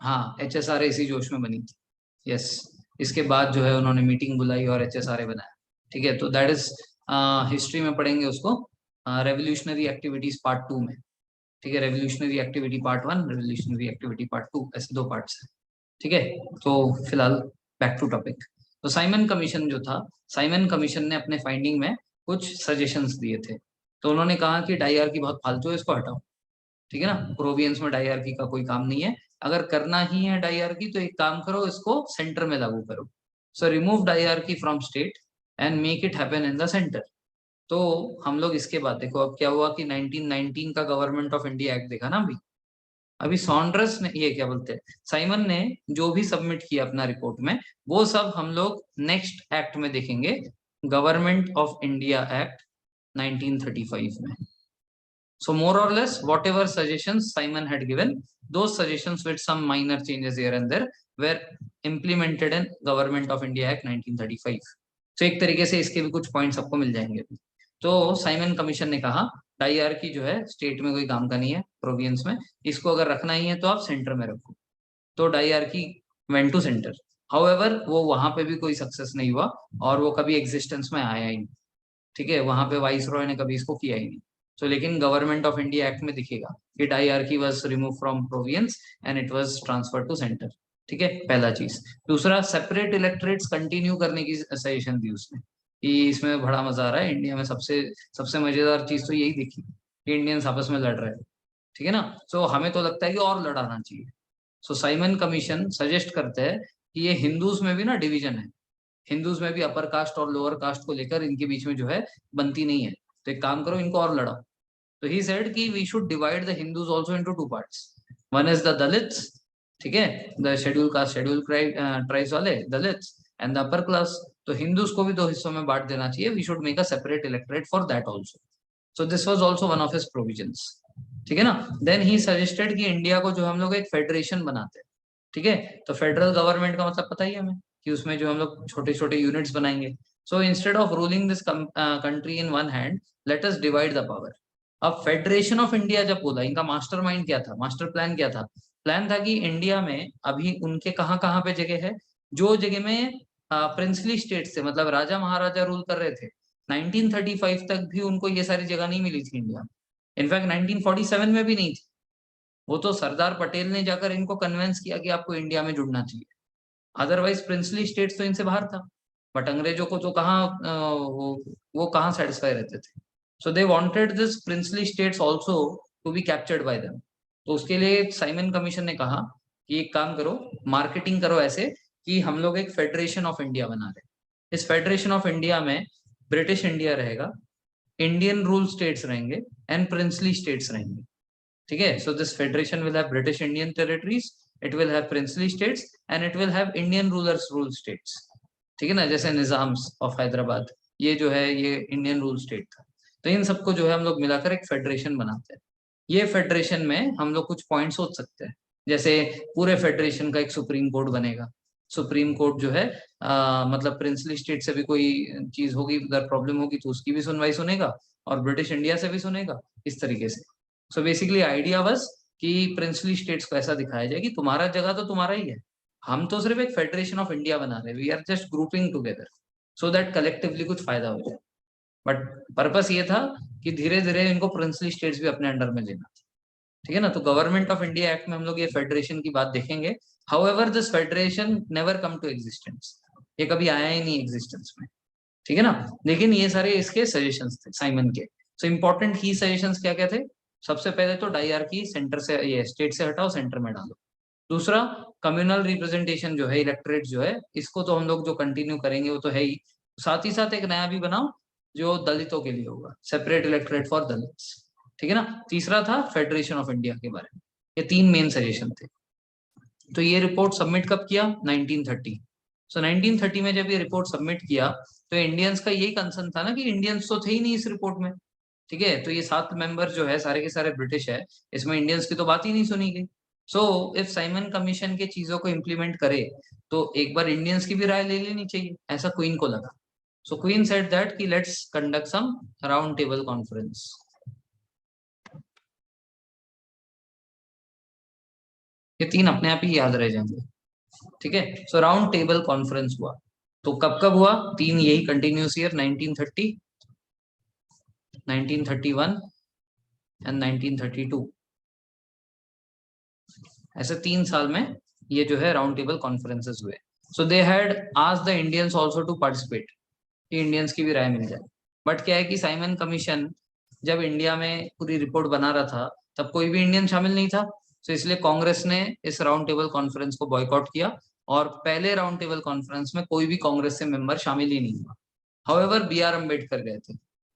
हाँ, HSRA इसी जोश में बनी थी। यस, इसके बाद जो है उन्होंने मीटिंग बुलाई और HSRA बनाया। ठीक है, तो दैट इज हिस्ट्री में पढ़ेंगे उसको, रेवोल्यूशनरी एक्टिविटीज पार्ट 2 में। ठीक है, revolutionary activity part 1, revolutionary activity part 2, ऐसे 2 पार्ट्स हैं। ठीक है, तो फिलहाल बैक टू टॉपिक। तो साइमन कमीशन जो था, साइमन कमीशन ने अपने फाइंडिंग में कुछ सजेशंस दिए थे। तो उन्होंने कहा कि डाईआरकी बहुत फालतू है, इसको हटाओ। ठीक है ना, प्रोवियंस में डाईआरकी का कोई काम नहीं है। अगर करना ही है डाईआरकी, तो एक काम करो, इसको सेंटर में लागू करो। So remove diarchy from state and make it happen in the centre. तो हम लोग इसके बाद देखो, अब क्या हुआ कि 1919 का गवर्नमेंट ऑफ इंडिया एक्ट देखा ना अभी। अभी सॉन्ड्रस ने, ये क्या बोलते हैं, साइमन ने जो भी सबमिट किया अपना रिपोर्ट में, वो सब हम लोग नेक्स्ट एक्ट में देखेंगे, गवर्नमेंट ऑफ इंडिया एक्ट 1935 में। So more or less, whatever suggestions Simon had given, those suggestions with some minor changes here and there were implemented in Government of India Act 1935. तो एक तरीके से इसके भी कुछ पॉइंट्स आपको मिल जाएंगे। तो साइमन कमीशन ने कहा डाईआरकी जो है स्टेट में कोई काम का नहीं है, प्रोविंस में, इसको अगर रखना ही है तो आप सेंटर में रखो। तो डाईआरकी वेंट टू सेंटर। हाउएवर वो वहां पे भी कोई सक्सेस नहीं हुआ और वो कभी एग्जिस्टेंस में आया ही नहीं। ठीक है, वहां पे वाइस रॉय ने कभी इसको किया ही नहीं। तो लेकिन गवर्नमेंट ऑफ इंडिया एक्ट में दिखेगा कि diarchy was remove from province and it was transfer to centre. ठीक है, पहला चीज। दूसरा, सेपरेट इलेक्टोरेट्स कंटिन्यू करने की सजेशन दी उसने कि इसमें बड़ा मजा आ रहा है इंडिया में, सबसे सबसे मजेदार चीज तो यही दिखी कि इंडियंस आपस में लड़ रहे हैं। ठीक है ना, सो हमें तो लगता है कि और लड़ाना चाहिए। सो साइमन कमीशन सजेस्ट करते हैं कि ये हिंदूज में भी ना डिवीजन है, हिंदूज में भी अपर कास्ट और लोअर कास्ट को लेकर इनके बीच में जो है बनती नहीं है, तो एक काम करो इनको और लड़ाओ। तो ही सेड कि we should divide the Hindus also into two parts. One is the Dalits, ठीक है, the schedule caste schedule tribes वाले Dalits, and the upper class. तो हिंदूज को भी दो हिस्सों में बांट देना चाहिए, we should make a separate electorate for that also. So this was also one of his provisions. ठीक है ना। देन ही सजेस्टेड कि इंडिया को जो हम लोग एक फेडरेशन बनाते हैं। ठीक है, तो फेडरल गवर्नमेंट का मतलब पता ही है हमें कि उसमें जो हम लोग छोटे छोटे यूनिट्स बनाएंगे। So instead of ruling this country in one hand, let us divide the power. अब फेडरेशन ऑफ इंडिया जब बोला, इनका मास्टरमाइंड क्या था, मास्टर प्लान क्या था? प्लान था कि इंडिया में अभी उनके कहाँ कहाँ पे जगह है, जो जगह में प्रिंसली स्टेट से मतलब राजा महाराजा रूल कर रहे थे, 1935 तक भी उनको ये सारी जगह नहीं मिली थी इंडिया में। इनफैक्ट 1947 में भी नहीं थी। वो तो सरदार पटेल ने जाकर इनको कन्विंस किया कि आपको इंडिया में जुड़ना चाहिए। अदरवाइज प्रिंसली स्टेट्स तो इनसे बाहर था। बट अंग्रेजों को तो कहाँ वो कहाँ सेटिस्फाई रहते थे। So they wanted this princely states also to be captured by them. तो उसके लिए साइमन कमीशन ने कहा कि एक काम करो, मार्केटिंग करो ऐसे कि हम लोग एक फेडरेशन ऑफ इंडिया बना रहे हैं। इस फेडरेशन ऑफ इंडिया में ब्रिटिश इंडिया रहेगा, इंडियन रूल स्टेट्स रहेंगे एंड प्रिंसली स्टेट्स रहेंगे। ठीक है, so this federation will have British Indian territories, it will have princely states and it will have Indian rulers rule states. ठीक है ना, जैसे निजाम्स ऑफ हैदराबाद, ये जो है ये इंडियन रूल स्टेट था। तो इन सबको जो है हम लोग मिलाकर एक फेडरेशन बनाते हैं। ये फेडरेशन में हम लोग कुछ पॉइंट सोच सकते हैं, जैसे पूरे फेडरेशन का एक सुप्रीम कोर्ट बनेगा। सुप्रीम कोर्ट जो है मतलब प्रिंसली स्टेट से भी कोई चीज होगी, उधर प्रॉब्लम होगी तो उसकी भी सुनवाई सुनेगा, और ब्रिटिश इंडिया से भी सुनेगा, इस तरीके से। सो बेसिकली आइडिया बस कि प्रिंसली स्टेट्स को ऐसा दिखाया जाए कि तुम्हारा जगह तो तुम्हारा ही है, हम तो सिर्फ एक फेडरेशन ऑफ इंडिया बना रहे हैं, we are just grouping together so that collectively कुछ फायदा हो जाए। बट पर्पस ये था कि धीरे धीरे इनको प्रिंसली स्टेट्स भी अपने अंडर में लेना था। ठीक है ना, तो गवर्नमेंट ऑफ इंडिया एक्ट में हम लोग ये फेडरेशन की बात देखेंगे। However this federation never come to existence, ये कभी आया ही नहीं एग्जिस्टेंस में। ठीक है ना, लेकिन ये सारे इसके सजेशंस थे साइमन के। सो इंपॉर्टेंट की सजेशंस क्या क्या थे? सबसे पहले तो डाईआरकी सेंटर से, ये स्टेट से हटाओ, सेंटर में डालो। दूसरा, कम्युनल रिप्रेजेंटेशन जो है, इलेक्टोरेट जो है, इसको तो हम लोग जो कंटिन्यू करेंगे वो तो है ही, साथ ही साथ एक नया भी बनाओ जो दलितों के लिए होगा, सेपरेट इलेक्टोरेट फॉर दलित्स। ठीक है ना। तीसरा था फेडरेशन ऑफ इंडिया के बारे में। ये तीन मेन सजेशन थे। तो ये रिपोर्ट सबमिट कब किया? 1930। सो 1930 में जब ये रिपोर्ट सबमिट किया तो इंडियंस का यही कंसर्न था ना कि इंडियंस तो थे ही नहीं इस रिपोर्ट में। ठीक है, तो ये 7 मेंबर जो है सारे के सारे ब्रिटिश है, इसमें इंडियंस की तो बात ही नहीं सुनी गई। सो इफ साइमन कमीशन के चीजों को इम्प्लीमेंट करे तो एक बार इंडियंस की भी राय ले लेनी चाहिए, ऐसा क्वीन को लगा। सो क्वीन सेड दैट कि let's conduct some round table conference. ये तीन अपने आप ही याद रह जाएंगे। ठीक है, सो राउंड टेबल कॉन्फ्रेंस हुआ। तो कब कब हुआ? तीन यही कंटिन्यूस ईयर, 1930, 1931 एंड 1932। ऐसे 3 साल में ये जो है राउंड टेबल कॉन्फ्रेंसेस हुए। So they had asked the Indians also to participate, कि इंडियंस की भी राय मिल जाए। बट क्या है कि साइमन कमीशन जब इंडिया में पूरी रिपोर्ट बना रहा था तब कोई भी इंडियन शामिल नहीं था। तो इसलिए कांग्रेस ने इस राउंड टेबल कॉन्फ्रेंस को बॉयकॉट किया, और पहले राउंड टेबल कॉन्फ्रेंस में कोई भी कांग्रेस से मेंबर शामिल ही नहीं हुआ। हाउएवर बी आर अम्बेडकर गए थे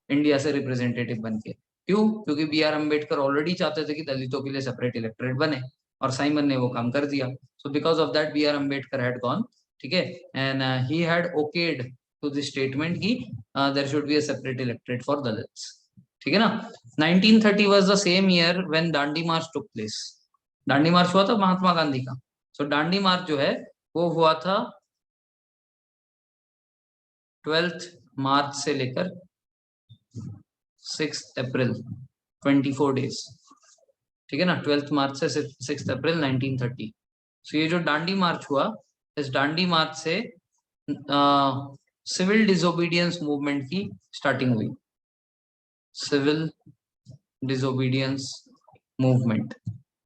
इंडिया से रिप्रेजेंटेटिव बन के। क्यों? क्योंकि बी आर अम्बेडकर ऑलरेडी चाहते थे कि दलितों के लिए सेपरेट इलेक्टोरेट बने, और साइमन ने वो काम कर दिया। So because of that B R Ambedkar had gone. ठीक है, and he had okayed to this statement की there should be a separate electorate for Dalits. ठीक है ना। 1930 was the same year when Dandi march took place. Dandi march हुआ था महात्मा गांधी का। सो दांडी मार्च जो है वो हुआ था 12 मार्च से लेकर 6 अप्रैल 24 डेज, ठीक है ना। 12 मार्च से 6 अप्रैल 1930। सो ये जो दांडी मार्च हुआ, इस दांडी मार्च से सिविल डिसोबीडियंस मूवमेंट की स्टार्टिंग हुई। Civil disobedience movement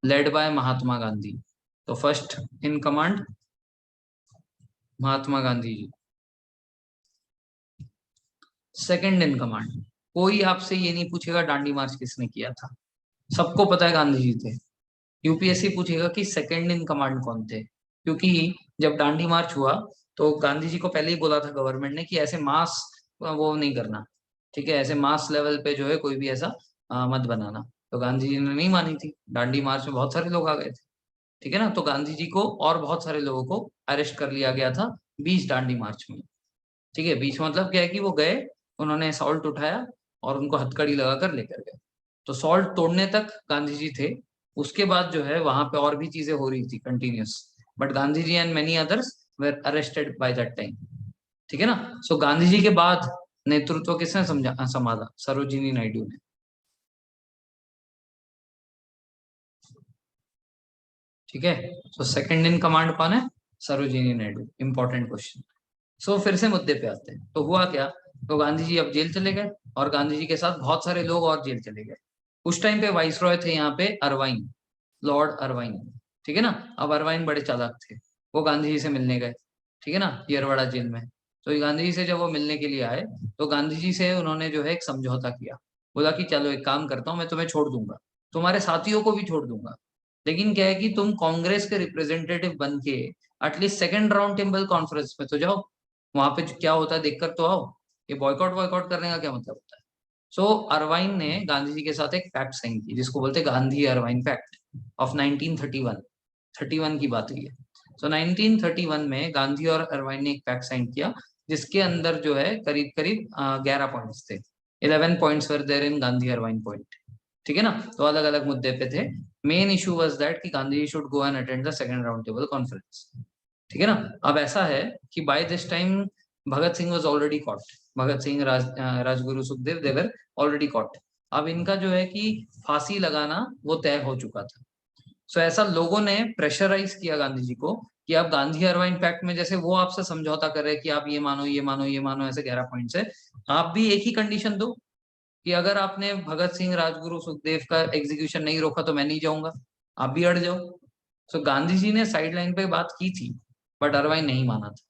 led by Mahatma Gandhi. तो first in command Mahatma Gandhi ji, second in command. कोई आपसे ये नहीं पूछेगा दांडी मार्च किसने किया था, सबको पता है गांधी जी थे। यूपीएससी पूछेगा कि सेकंड इन कमांड कौन थे, क्योंकि जब दांडी मार्च हुआ तो गांधी जी को पहले ही बोला था गवर्नमेंट ने कि ऐसे मास वो नहीं करना, ठीक है, ऐसे मास लेवल पे जो है कोई भी ऐसा मत बनाना। तो गांधी जी ने नहीं मानी थी। दांडी मार्च में बहुत सारे लोग आ गए थे, ठीक है ना। तो गांधी जी को और बहुत सारे लोगों को अरेस्ट कर लिया गया था बीच दांडी मार्च में, ठीक है। बीच मतलब क्या है कि वो गए, उन्होंने सॉल्ट उठाया और उनको हथकड़ी लगाकर लेकर गए। तो सॉल्ट तोड़ने तक गांधी जी थे। उसके बाद जो है वहां पे और भी चीजें हो रही थी continuous, but Gandhi ji and many others were arrested by that time, ठीक है ना। सो गांधी जी के बाद नेतृत्व किसने संभाला? सरोजिनी नायडू ने, ठीक है। सो सेकंड इन कमांड कौन है? Sarojini Naidu. Important question. So फिर से मुद्दे पे आते हैं। तो हुआ क्या? तो गांधी जी अब जेल चले गए और गांधी जी के साथ बहुत सारे लोग और जेल चले गए। उस टाइम पे वाइसरॉय थे यहाँ पे अरवाइन, लॉर्ड अरवाइन, ठीक है ना। अब अरवाइन बड़े चालाक थे, वो गांधी जी से मिलने गए, ठीक है ना, येरवाड़ा जेल में। तो ये गांधी जी से जब वो मिलने के लिए आए तो गांधी जी से उन्होंने जो है एक समझौता किया। बोला कि चलो एक काम करता हूँ, मैं तुम्हें छोड़ दूंगा, तुम्हारे साथियों को भी छोड़ दूंगा, लेकिन क्या है कि तुम कांग्रेस के रिप्रेजेंटेटिव बन के at least second round table conference में तो जाओ, वहां पे क्या होता है देखकर तो आओ। ये बॉयकॉट बॉयकॉट करने का क्या मतलब होता है? सो अरवाइन ने गांधी जी के साथ एक पैक्ट साइन की जिसको बोलते हैं गांधी अरवाइन पैक्ट ऑफ 1931। 31 की बात हुई है। सो 1931 में गांधी और अरवाइन ने एक पैक्ट साइन किया जिसके अंदर जो है करीब करीब 11 पॉइंट्स थे। 11 points were there in Gandhi Irwin point, ठीक है ना। तो अलग अलग मुद्दे पे थे। मेन इशू वाज दैट कि Gandhi should go and attend the second round table conference, ठीक है ना। अब ऐसा है कि by this time Bhagat Singh was already caught. Bhagat Singh, Rajguru Sukhdev, they were already caught. अब इनका जो है कि फांसी लगाना वो तय हो चुका था। सो ऐसा लोगों ने प्रेशराइज किया गांधी जी को कि आप गांधी अरवाइन पैक्ट में जैसे वो आपसे समझौता कर रहे हैं कि आप ये मानो ये मानो ये मानो, ऐसे 11 पॉइंट्स है, आप भी एक ही कंडीशन दो कि अगर आपने भगत सिंह, राजगुरु सुखदेव का एग्जीक्यूशन नहीं रोका तो मैं नहीं जाऊंगा, आप भी अड़ जाओ। सो गांधी जी ने साइड लाइन पे बात की थी, बट अरवाइन नहीं माना था,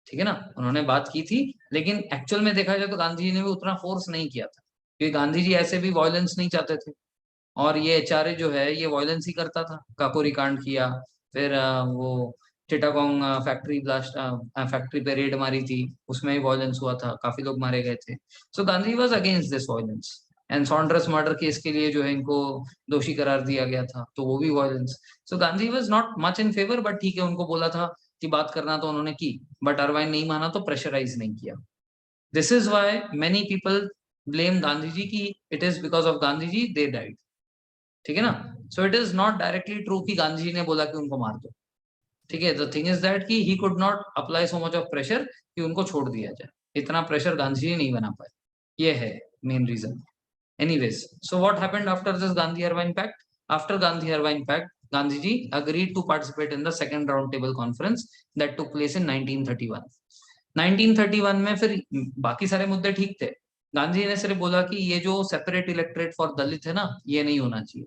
ठीक है ना। उन्होंने बात की थी, लेकिन एक्चुअल में देखा जाए तो गांधी जी ने भी उतना फोर्स नहीं किया था, क्योंकि गांधी जी ऐसे भी वायलेंस नहीं चाहते थे। और ये एचआरए जो है ये वायलेंस ही करता था। काकोरी कांड किया, फिर वो चिटागोंग फैक्ट्री ब्लास्ट, फैक्ट्री पे रेड मारी थी, उसमें ही वायलेंस हुआ था, काफी लोग मारे गए थे। So Gandhi was against this violence. And Saunders murder case के लिए जो है इनको दोषी करार दिया गया था, तो वो भी violence. So Gandhi was not much in favour, but ठीक है, उनको बोला था कि बात करना तो उन्होंने की, बट अरवाइन नहीं माना तो प्रेशराइज नहीं किया। This is why many people blame Gandhi ji की it is because of Gandhi ji they died, ठीक है ना। So it is not directly true कि गांधी जी ने बोला कि उनको मार दो, ठीक है। द थिंग इज दैट कि he could not apply so much of pressure कि उनको छोड़ दिया जाए, इतना प्रेशर गांधी जी नहीं बना पाए, ये है main reason. Anyways, so what happened after this Gandhi Irwin pact? After Gandhi Irwin pact, Gandhi ji agreed to participate in the second round table conference that took place in 1931। 1931 में फिर बाकी सारे मुद्दे ठीक थे। गांधी जी ने सिर्फ बोला कि ये जो सेपरेट इलेक्टोरेट फॉर दलित है ना, ये नहीं होना चाहिए,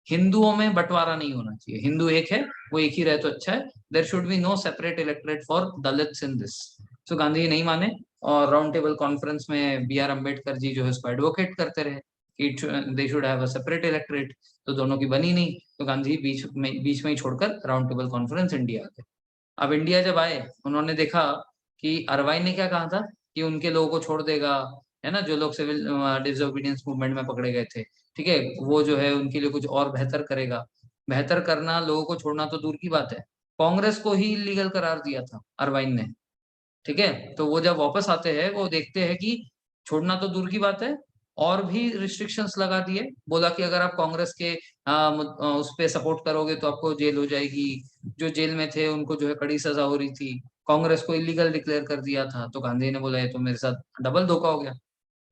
हिंदुओं में बंटवारा नहीं होना चाहिए, हिंदू एक है, वो एक ही रहे तो अच्छा है, there should be no separate electorate for Dalits in this. So Gandhi ji नहीं माने और राउंड टेबल कॉन्फ्रेंस में बी आर अम्बेडकर जी जो है उसको एडवोकेट करते रहे कि they should have a separate electorate. तो दोनों की बनी नहीं, तो गांधी जी बीच में ही छोड़कर राउंड टेबल कॉन्फ्रेंस इंडिया आ गए। अब इंडिया जब आए, उन्होंने देखा कि अरवाइन ने क्या कहा था कि उनके लोगों को छोड़ देगा, है ना, जो लोग सिविल डिसोबीडियंस मूवमेंट में पकड़े गए थे, ठीक है, वो जो है उनके लिए कुछ और बेहतर करेगा। बेहतर करना, लोगों को छोड़ना तो दूर की बात है, कांग्रेस को ही इलीगल करार दिया था अरवाइन ने, ठीक है। तो वो जब वापस आते हैं वो देखते हैं कि छोड़ना तो दूर की बात है, और भी रिस्ट्रिक्शंस लगा दिए। बोला कि अगर आप कांग्रेस के उस पे सपोर्ट करोगे तो आपको जेल हो जाएगी, जो जेल में थे उनको जो है कड़ी सजा हो रही थी, कांग्रेस को इलीगल डिक्लेयर कर दिया था, तो गांधी ने बोला ये तो मेरे साथ डबल धोखा हो गया।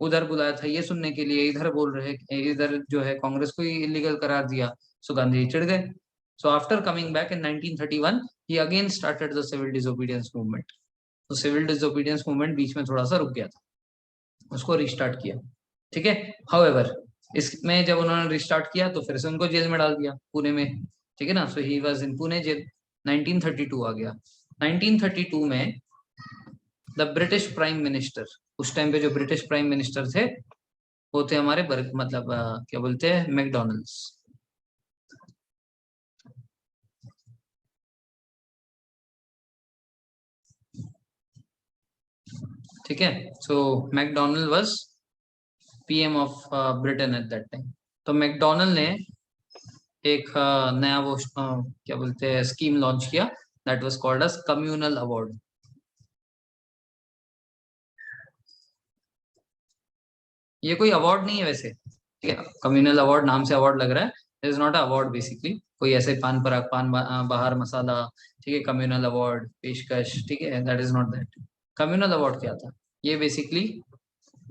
उधर बुलाया था ये सुनने के लिए, इधर बोल रहे इधर जो है कांग्रेस को ही इलीगल करार दिया। सो गांधी चिढ़ गए। So after coming back in 1931 he again started the civil disobedience movement. तो सिविल डिसोबीडियंस मूवमेंट बीच में थोड़ा सा रुक गया था, उसको रिस्टार्ट किया। ठीक है। हाउएवर इसमें जब उन्होंने रिस्टार्ट किया तो फिर से उनको जेल में डाल दिया पुणे में। ठीक है ना। So he was in Pune jail. 1932 आ गया। 1932 में द ब्रिटिश प्राइम मिनिस्टर, उस टाइम पे जो ब्रिटिश प्राइम मिनिस्टर थे वो थे हमारे मतलब क्या बोलते हैं, मैकडोनल्ड्स। ठीक है। So MacDonald was PM of Britain at that time. तो मैकडोनल्ड ने एक नया वो क्या बोलते हैं स्कीम लॉन्च किया, that was called as communal award. ये कोई अवार्ड नहीं है वैसे, ठीक है। कम्युनल अवार्ड नाम से अवार्ड लग रहा है, it is not a award basically. कोई ऐसे पान पराग बाहर मसाला, ठीक है, कम्युनल अवार्ड पेशकश, ठीक है, that is not that. Communal award क्या था? ये बेसिकली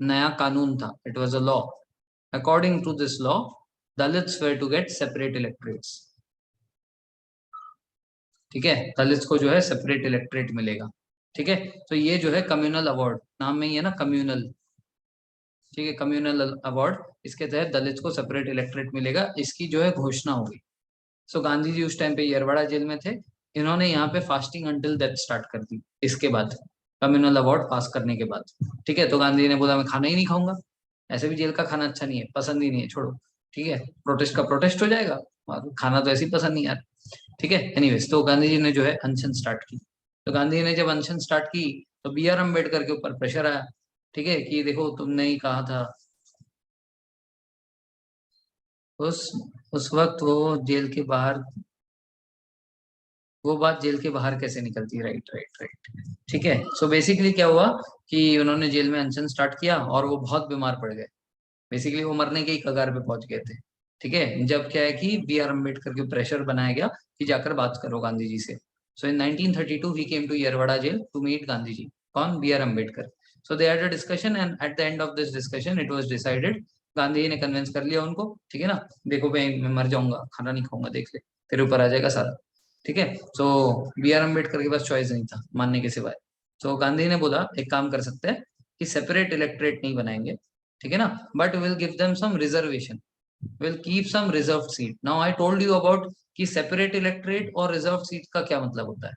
नया कानून था, it was a law. According to this law Dalits were to get separate electorates. ठीक है, दलित्स को जो है सेपरेट इलेक्टोरेट मिलेगा। ठीक है। तो ये जो है कम्युनल अवार्ड, नाम में ही है ना कम्युनल। ठीक है, कम्युनल अवार्ड, इसके तहत दलित को सेपरेट इलेक्टोरेट मिलेगा, इसकी जो है घोषणा होगी। सो गांधी जी उस टाइम पे यरवाड़ा जेल में थे। इन्होंने यहाँ पे फास्टिंग अंटिल डेथ स्टार्ट कर दी इसके बाद, कम्युनल अवार्ड पास करने के बाद। ठीक है। तो गांधी ने बोला मैं खाना ही नहीं खाऊंगा, ऐसे भी जेल का खाना अच्छा नहीं है, पसंद ही नहीं है, छोड़ो। ठीक है, प्रोटेस्ट का प्रोटेस्ट हो जाएगा, और खाना तो ऐसे ही पसंद नहीं यार। ठीक है। एनीवेज, तो गांधी जी ने जो है अनशन स्टार्ट की। तो गांधी ने जब अनशन स्टार्ट की तो बी आर अम्बेडकर के ऊपर प्रेशर आया। ठीक है, कि देखो तुमने ही कहा था उस उस वक्त वो जेल के बाहर, वो बात जेल के बाहर कैसे निकलती है, राइट राइट राइट। ठीक है। सो बेसिकली क्या हुआ कि उन्होंने जेल में अनशन स्टार्ट किया और वो बहुत बीमार पड़ गए। बेसिकली वो मरने के ही कगार पे पहुंच गए थे। ठीक है। जब क्या है कि बी आर अम्बेडकर के प्रेशर बनाया गया कि जाकर बात करो गांधी जी से। So in 1932 he came to Yerwada jail to meet Gandhi ji. कौन? B R Ambedkar. So they had a discussion and at the end of this discussion it was decided, Gandhi ji ने कन्विंस कर लिया उनको, ठीक है ना, देखो भाई मैं मर जाऊंगा, खाना नहीं खाऊंगा, देख ले तेरे ऊपर आ जाएगा सारा। ठीक है। सो बी आर अम्बेडकर के पास चॉइस नहीं था मानने के सिवाय। तो गांधी ने बोला एक काम कर सकते हैं कि सेपरेट इलेक्टोरेट नहीं बनाएंगे, ठीक है ना, but will give them some reservation, will keep some reserve seat. Now I told you about कि सेपरेट इलेक्टोरेट और रिजर्व सीट का क्या मतलब होता है।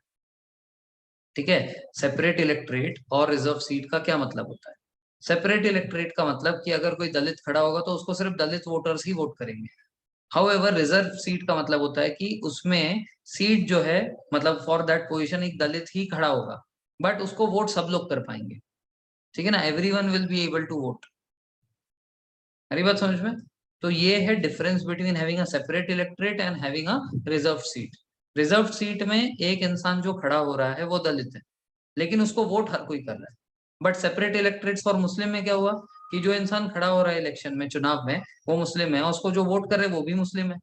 ठीक है, सेपरेट इलेक्टोरेट और रिजर्व सीट का क्या मतलब होता है? सेपरेट इलेक्टोरेट का मतलब कि अगर कोई दलित खड़ा होगा तो उसको सिर्फ दलित वोटर्स ही वोट करेंगे। हाउएवर रिजर्व सीट का मतलब होता है कि उसमें सीट जो है, मतलब फॉर दैट पोजीशन एक दलित ही खड़ा होगा, बट उसको वोट सब लोग कर पाएंगे। ठीक है ना, everyone will be able to vote. मेरी बात समझ में? तो ये है difference between having a separate electorate and having a reserve seat. Reserve seat में एक इंसान जो खड़ा हो रहा है वो दलित है, लेकिन उसको वोट हर कोई कर रहा है। But separate electorate for Muslim में क्या हुआ कि जो इंसान खड़ा हो रहा है इलेक्शन में, चुनाव में, वो मुस्लिम है, उसको जो वोट कर रहे हैं वो भी मुस्लिम है।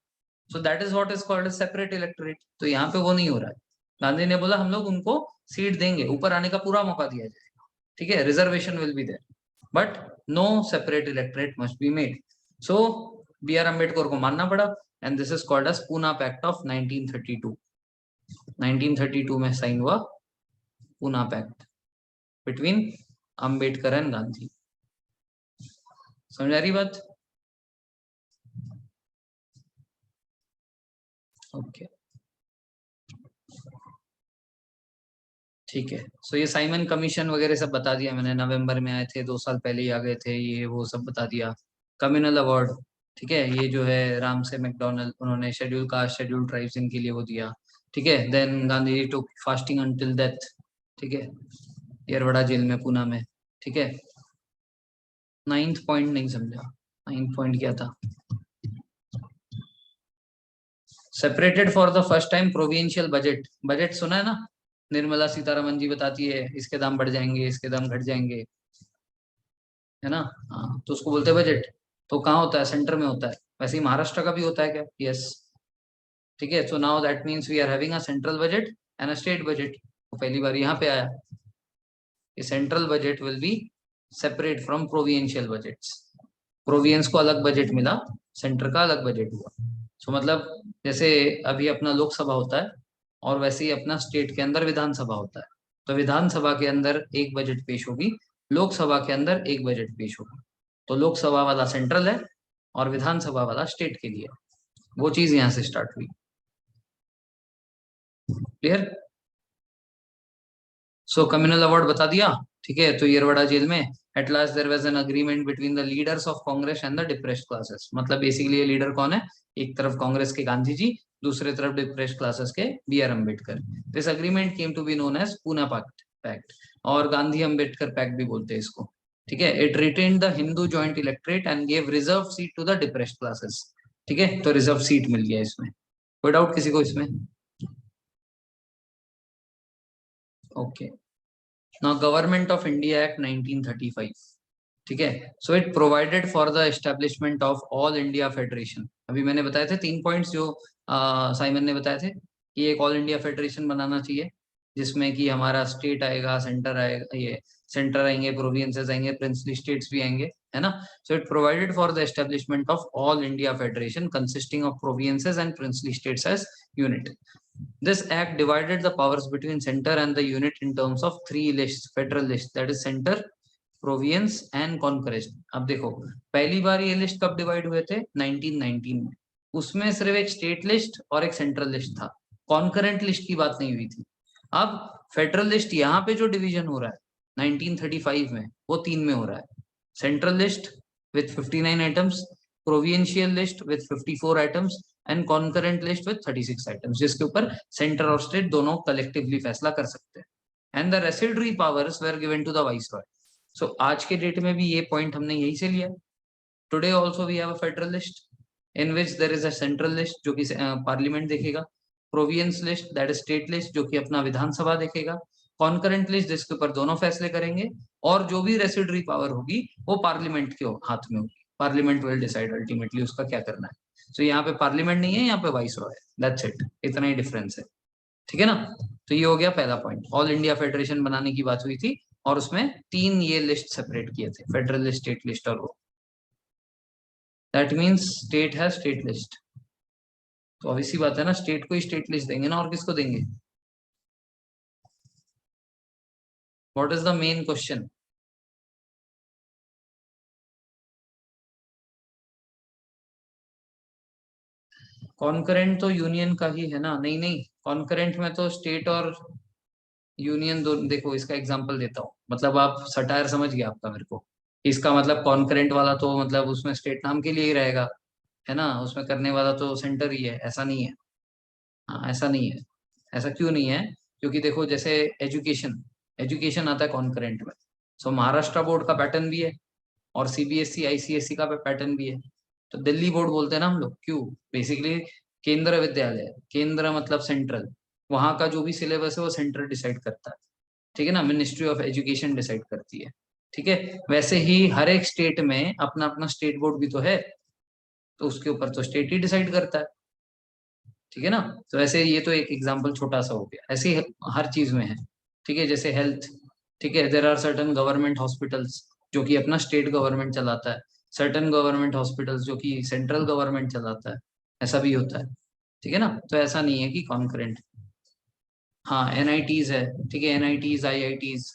So that is what is called separate electorate. तो यहाँ पे वो नहीं हो रहा है। गांधी ने बोला हम लोग उनको सीट देंगे, ऊपर आने का पूरा मौका दिया जाएगा। ठीक है, reservation will be there, but no separate electorate must be made. So B R Ambedkar को मानना पड़ा, and this is called as Poona pact of 1932। 1932 में साइन हुआ Poona pact between Ambedkar and Gandhi. समझ आ रही बात? ओके, ठीक है। सो ये साइमन कमीशन वगैरह सब बता दिया मैंने, नवंबर में आए थे, 2 साल पहले ही आ गए थे, ये वो सब बता दिया। कम्युनल अवार्ड, ठीक है, ये जो है राम से मैकडोनल्ड, उन्होंने शेड्यूल कास्ट शेड्यूल ट्राइब्स इनके लिए वो दिया। ठीक है। Then Gandhi ji to fasting until death. ठीक है, येरवड़ा जेल में पूना में। ठीक है। नाइन्थ पॉइंट नहीं समझा, नाइन्थ पॉइंट क्या था? Separated for the first time provincial budget. Budget सुना है ना, निर्मला सीतारमन जी बताती है इसके दाम बढ़ जाएंगे, इसके दाम घट जाएंगे, है ना। हाँ, तो उसको बोलते हैं बजट। तो कहाँ होता है? सेंटर में होता है। वैसे ही महाराष्ट्र का भी होता है क्या? यस। ठीक है। So now that means we are having a central budget and a state budget. वो पहली बार यहाँ पे आया। Central budget will be separate from provincial budgets. Province को अलग बजट मिला, सेंटर का अलग बजट हुआ। सो मतलब जैसे अभी अपना लोकसभा होता है और वैसे ही अपना स्टेट के अंदर विधानसभा होता है। तो विधानसभा के अंदर एक बजट पेश होगी, लोकसभा के अंदर एक बजट पेश होगी। तो लोकसभा वाला सेंट्रल है और विधानसभा वाला स्टेट के लिए। वो चीज यहाँ से स्टार्ट हुई। क्लियर? सो कम्युनल अवार्ड बता दिया, ठीक है। तो येरवड़ा जेल में at last there was an agreement between the leaders of Congress and the depressed classes. मतलब बेसिकली ये लीडर कौन है? एक तरफ कांग्रेस के गांधी जी, दूसरे तरफ डिप्रेस्ड क्लासेस के B R Ambedkar. This agreement came to be known as Poona pact, और गांधी अम्बेडकर पैक्ट भी बोलते हैं इसको, ठीक है। It retained the Hindu joint electorate and gave reserve seat to the depressed classes, ठीक है। तो रिजर्व सीट मिल गया इसमें। कोई डाउट किसी को इसमें? Okay. Now government of India act 1935, ठीक है। So it provided for the establishment of all India federation. अभी मैंने बताए थे 3 पॉइंट्स जो साइमन ने बताए थे कि एक ऑल इंडिया फेडरेशन बनाना चाहिए, जिसमें कि हमारा स्टेट आएगा, सेंटर आएगा, ये सेंटर आएंगे, प्रोविंसेस आएंगे, प्रिंसली स्टेट्स भी आएंगे, है ना। So it provided for the establishment of all India federation consisting of provinces and princely states as unit. This act divided the powers between center and the unit in terms of three lists, federal list, that is center, province and concurrent. अब देखो पहली बार ये list कब divide हुए थे? 1919 में। उसमें सिर्फ एक स्टेट लिस्ट और एक सेंट्रल लिस्ट था, कॉन्करेंट लिस्ट की बात नहीं हुई थी। अब फेडरल लिस्ट यहाँ पे जो डिवीजन हो रहा है 1935 में, वो 3 में हो रहा है। Central list with 59 items, provincial list with 54 items and concurrent list with 36 items, जिसके ऊपर सेंटर और स्टेट दोनों कलेक्टिवली फैसला कर सकते हैं। And the residuary powers were given to the viceroy. So आज के डेट में भी ये पॉइंट हमने यही से लिया। Today also we have a federal list in which there is a central list जो कि पार्लियामेंट देखेगा, province list that is state list जो कि अपना विधानसभा देखेगा, कॉन्करेंट लिस्ट जिसके ऊपर दोनों फैसले करेंगे, और जो भी रेसिडरी पावर होगी वो पार्लियामेंट के हाथ में होगी। पार्लियामेंट विल डिसाइड अल्टीमेटली उसका क्या करना है। सो यहाँ पे पार्लियामेंट नहीं है, यहाँ पे वाइसरॉय है, दैट्स इट, इतना ही डिफरेंस है, ठीक है ना। तो ये हो गया पहला पॉइंट, ऑल इंडिया फेडरेशन बनाने की बात हुई थी और उसमें 3 ये लिस्ट सेपरेट किए थे, फेडरल लिस्ट, स्टेट लिस्ट और वो। दैट मींस स्टेट है स्टेट लिस्ट। तो अब इसी बात है ना, स्टेट को ही स्टेट लिस्ट देंगे ना, और किसको देंगे? What is the main question? Concurrent तो यूनियन का ही है ना। नहीं नहीं, कॉन्करेंट में तो स्टेट और यूनियन दो। देखो इसका एग्जांपल देता हूँ, मतलब आप सटायर समझ गया आपका मेरे को। इसका मतलब कॉन्करेंट वाला तो मतलब उसमें स्टेट नाम के लिए ही रहेगा, है ना, उसमें करने वाला तो सेंटर ही है, ऐसा नहीं है। हाँ ऐसा नहीं है। ऐसा क्यों नहीं है? क्योंकि देखो जैसे एजुकेशन, एजुकेशन आता है कॉन्करेंट में। सो महाराष्ट्र बोर्ड का पैटर्न भी है और सीबीएसई आईसीएसई का पैटर्न भी है। तो दिल्ली बोर्ड बोलते हैं ना हम लोग, क्यों? बेसिकली केंद्र विद्यालय, केंद्र मतलब सेंट्रल, वहां का जो भी सिलेबस है वो सेंटर डिसाइड करता है, ठीक है ना, मिनिस्ट्री ऑफ एजुकेशन डिसाइड करती है, ठीक है। वैसे ही हर एक स्टेट में अपना अपना स्टेट बोर्ड भी तो है, तो उसके ऊपर तो स्टेट ही डिसाइड करता है, ठीक है ना। तो ऐसे ये तो एक एग्जांपल छोटा सा हो गया, ऐसे ही हर चीज में है, ठीक है। जैसे हेल्थ, ठीक है, there are certain government hospitals जो कि अपना स्टेट गवर्नमेंट चलाता है, सर्टन गवर्नमेंट हॉस्पिटल्स जो कि सेंट्रल गवर्नमेंट चलाता है, ऐसा भी होता है, ठीक है ना। तो ऐसा नहीं है कि कॉन्करेंट। हाँ एनआईटीज है, ठीक है, एनआईटीज आईआईटीज,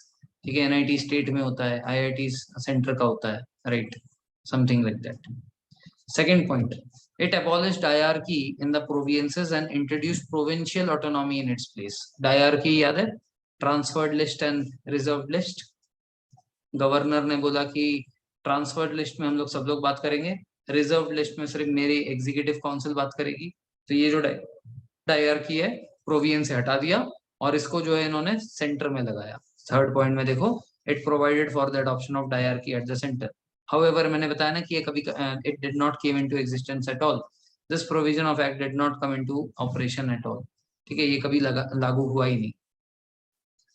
ठीक है, एनआईटी स्टेट में होता है, आईआईटीज सेंटर का होता है, right, something like that. Second point, it abolished diarchy in the provinces and introduced provincial autonomy in its place. Diarchy याद है? Transferred list and reserved list. Governor ने बोला कि ट्रांसफर्ड लिस्ट में हम लोग सब लोग बात करेंगे, रिजर्व लिस्ट में सिर्फ मेरी एग्जीक्यूटिव काउंसिल बात करेगी। तो ये जो डायरकी है प्रोविंस से हटा दिया और इसको जो है इन्होंने सेंटर में लगाया। थर्ड पॉइंट में देखो, it provided for the adoption of dyarchy at the centre. However मैंने बताया ना कि ये कभी it did not came into existence at all, this provision of act did not come into operation at all, ठीक है, ये कभी लागू हुआ ही नहीं,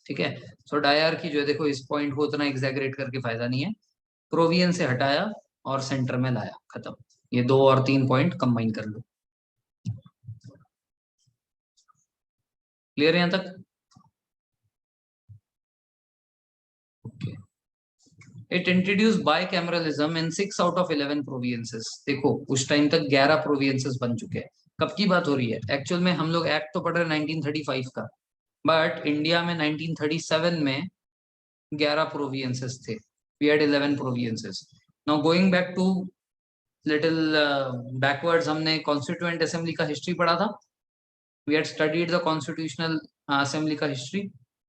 ठीक है। सो डायरकी जो है देखो, इस पॉइंट को उतना एग्जैगरेट करके फायदा नहीं है, प्रोवियन से हटाया और सेंटर में लाया, खत्म। ये 2 और 3 पॉइंट कंबाइन कर लो। क्लियर है यहाँ तक? It introduce bicameralism in 6 out of 11 provinces. देखो उस टाइम तक 11 प्रोविंसेस बन चुके हैं। कब की बात हो रही है? एक्चुअल में हम लोग एक्ट तो पढ़ रहे हैं 1935 का, बट इंडिया में 1937 में 11 प्रोविंसेस थे। We had 11 provinces. Now going back to little backwards, हमने कॉन्स्टिट्यूएंट असेंबली का हिस्ट्री पढ़ा था। We had studied the constitutional assembly का हिस्ट्री,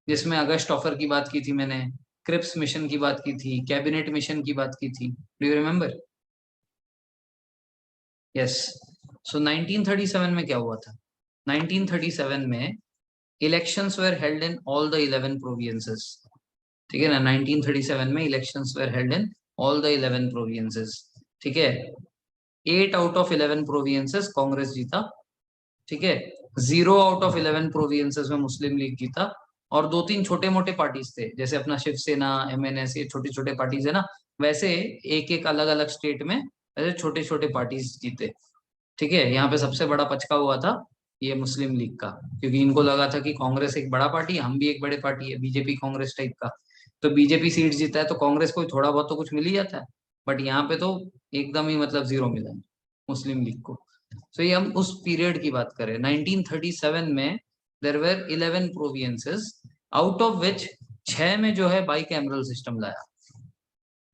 जिसमें अगस्ट ऑफर की बात की थी मैंने, क्रिप्स मिशन की बात की थी, कैबिनेट मिशन की बात की थी। Do you remember? यस। सो 1937 में क्या हुआ था? 1937 में elections were held in all the 11 provinces. ठीक है ना? 1937 में elections were held in all the 11 provinces. ठीक है? 8 आउट ऑफ 11 प्रोविंसेस कांग्रेस जीता। ठीक है? 0 आउट ऑफ 11 प्रोविंसेस में मुस्लिम लीग जीता। और 2-3 छोटे मोटे पार्टीज थे, जैसे अपना शिवसेना, एमएनएस, ये छोटे छोटे पार्टीज है ना, वैसे एक एक अलग अलग स्टेट में ऐसे छोटे छोटे पार्टीज जीते। ठीक है? यहाँ पे सबसे बड़ा पचका हुआ था ये मुस्लिम लीग का, क्योंकि इनको लगा था कि कांग्रेस एक बड़ा पार्टी है, हम भी एक बड़े पार्टी है, बीजेपी कांग्रेस टाइप का। तो बीजेपी सीट जीता है तो कांग्रेस को थोड़ा बहुत तो कुछ मिल ही जाता है, बट यहाँ पे तो एकदम ही मतलब जीरो मिला है मुस्लिम लीग को। तो ये हम उस पीरियड की बात करें, 1937 में there were 11 provinces, out of which 6 में जो है बाई कैमरल सिस्टम लाया।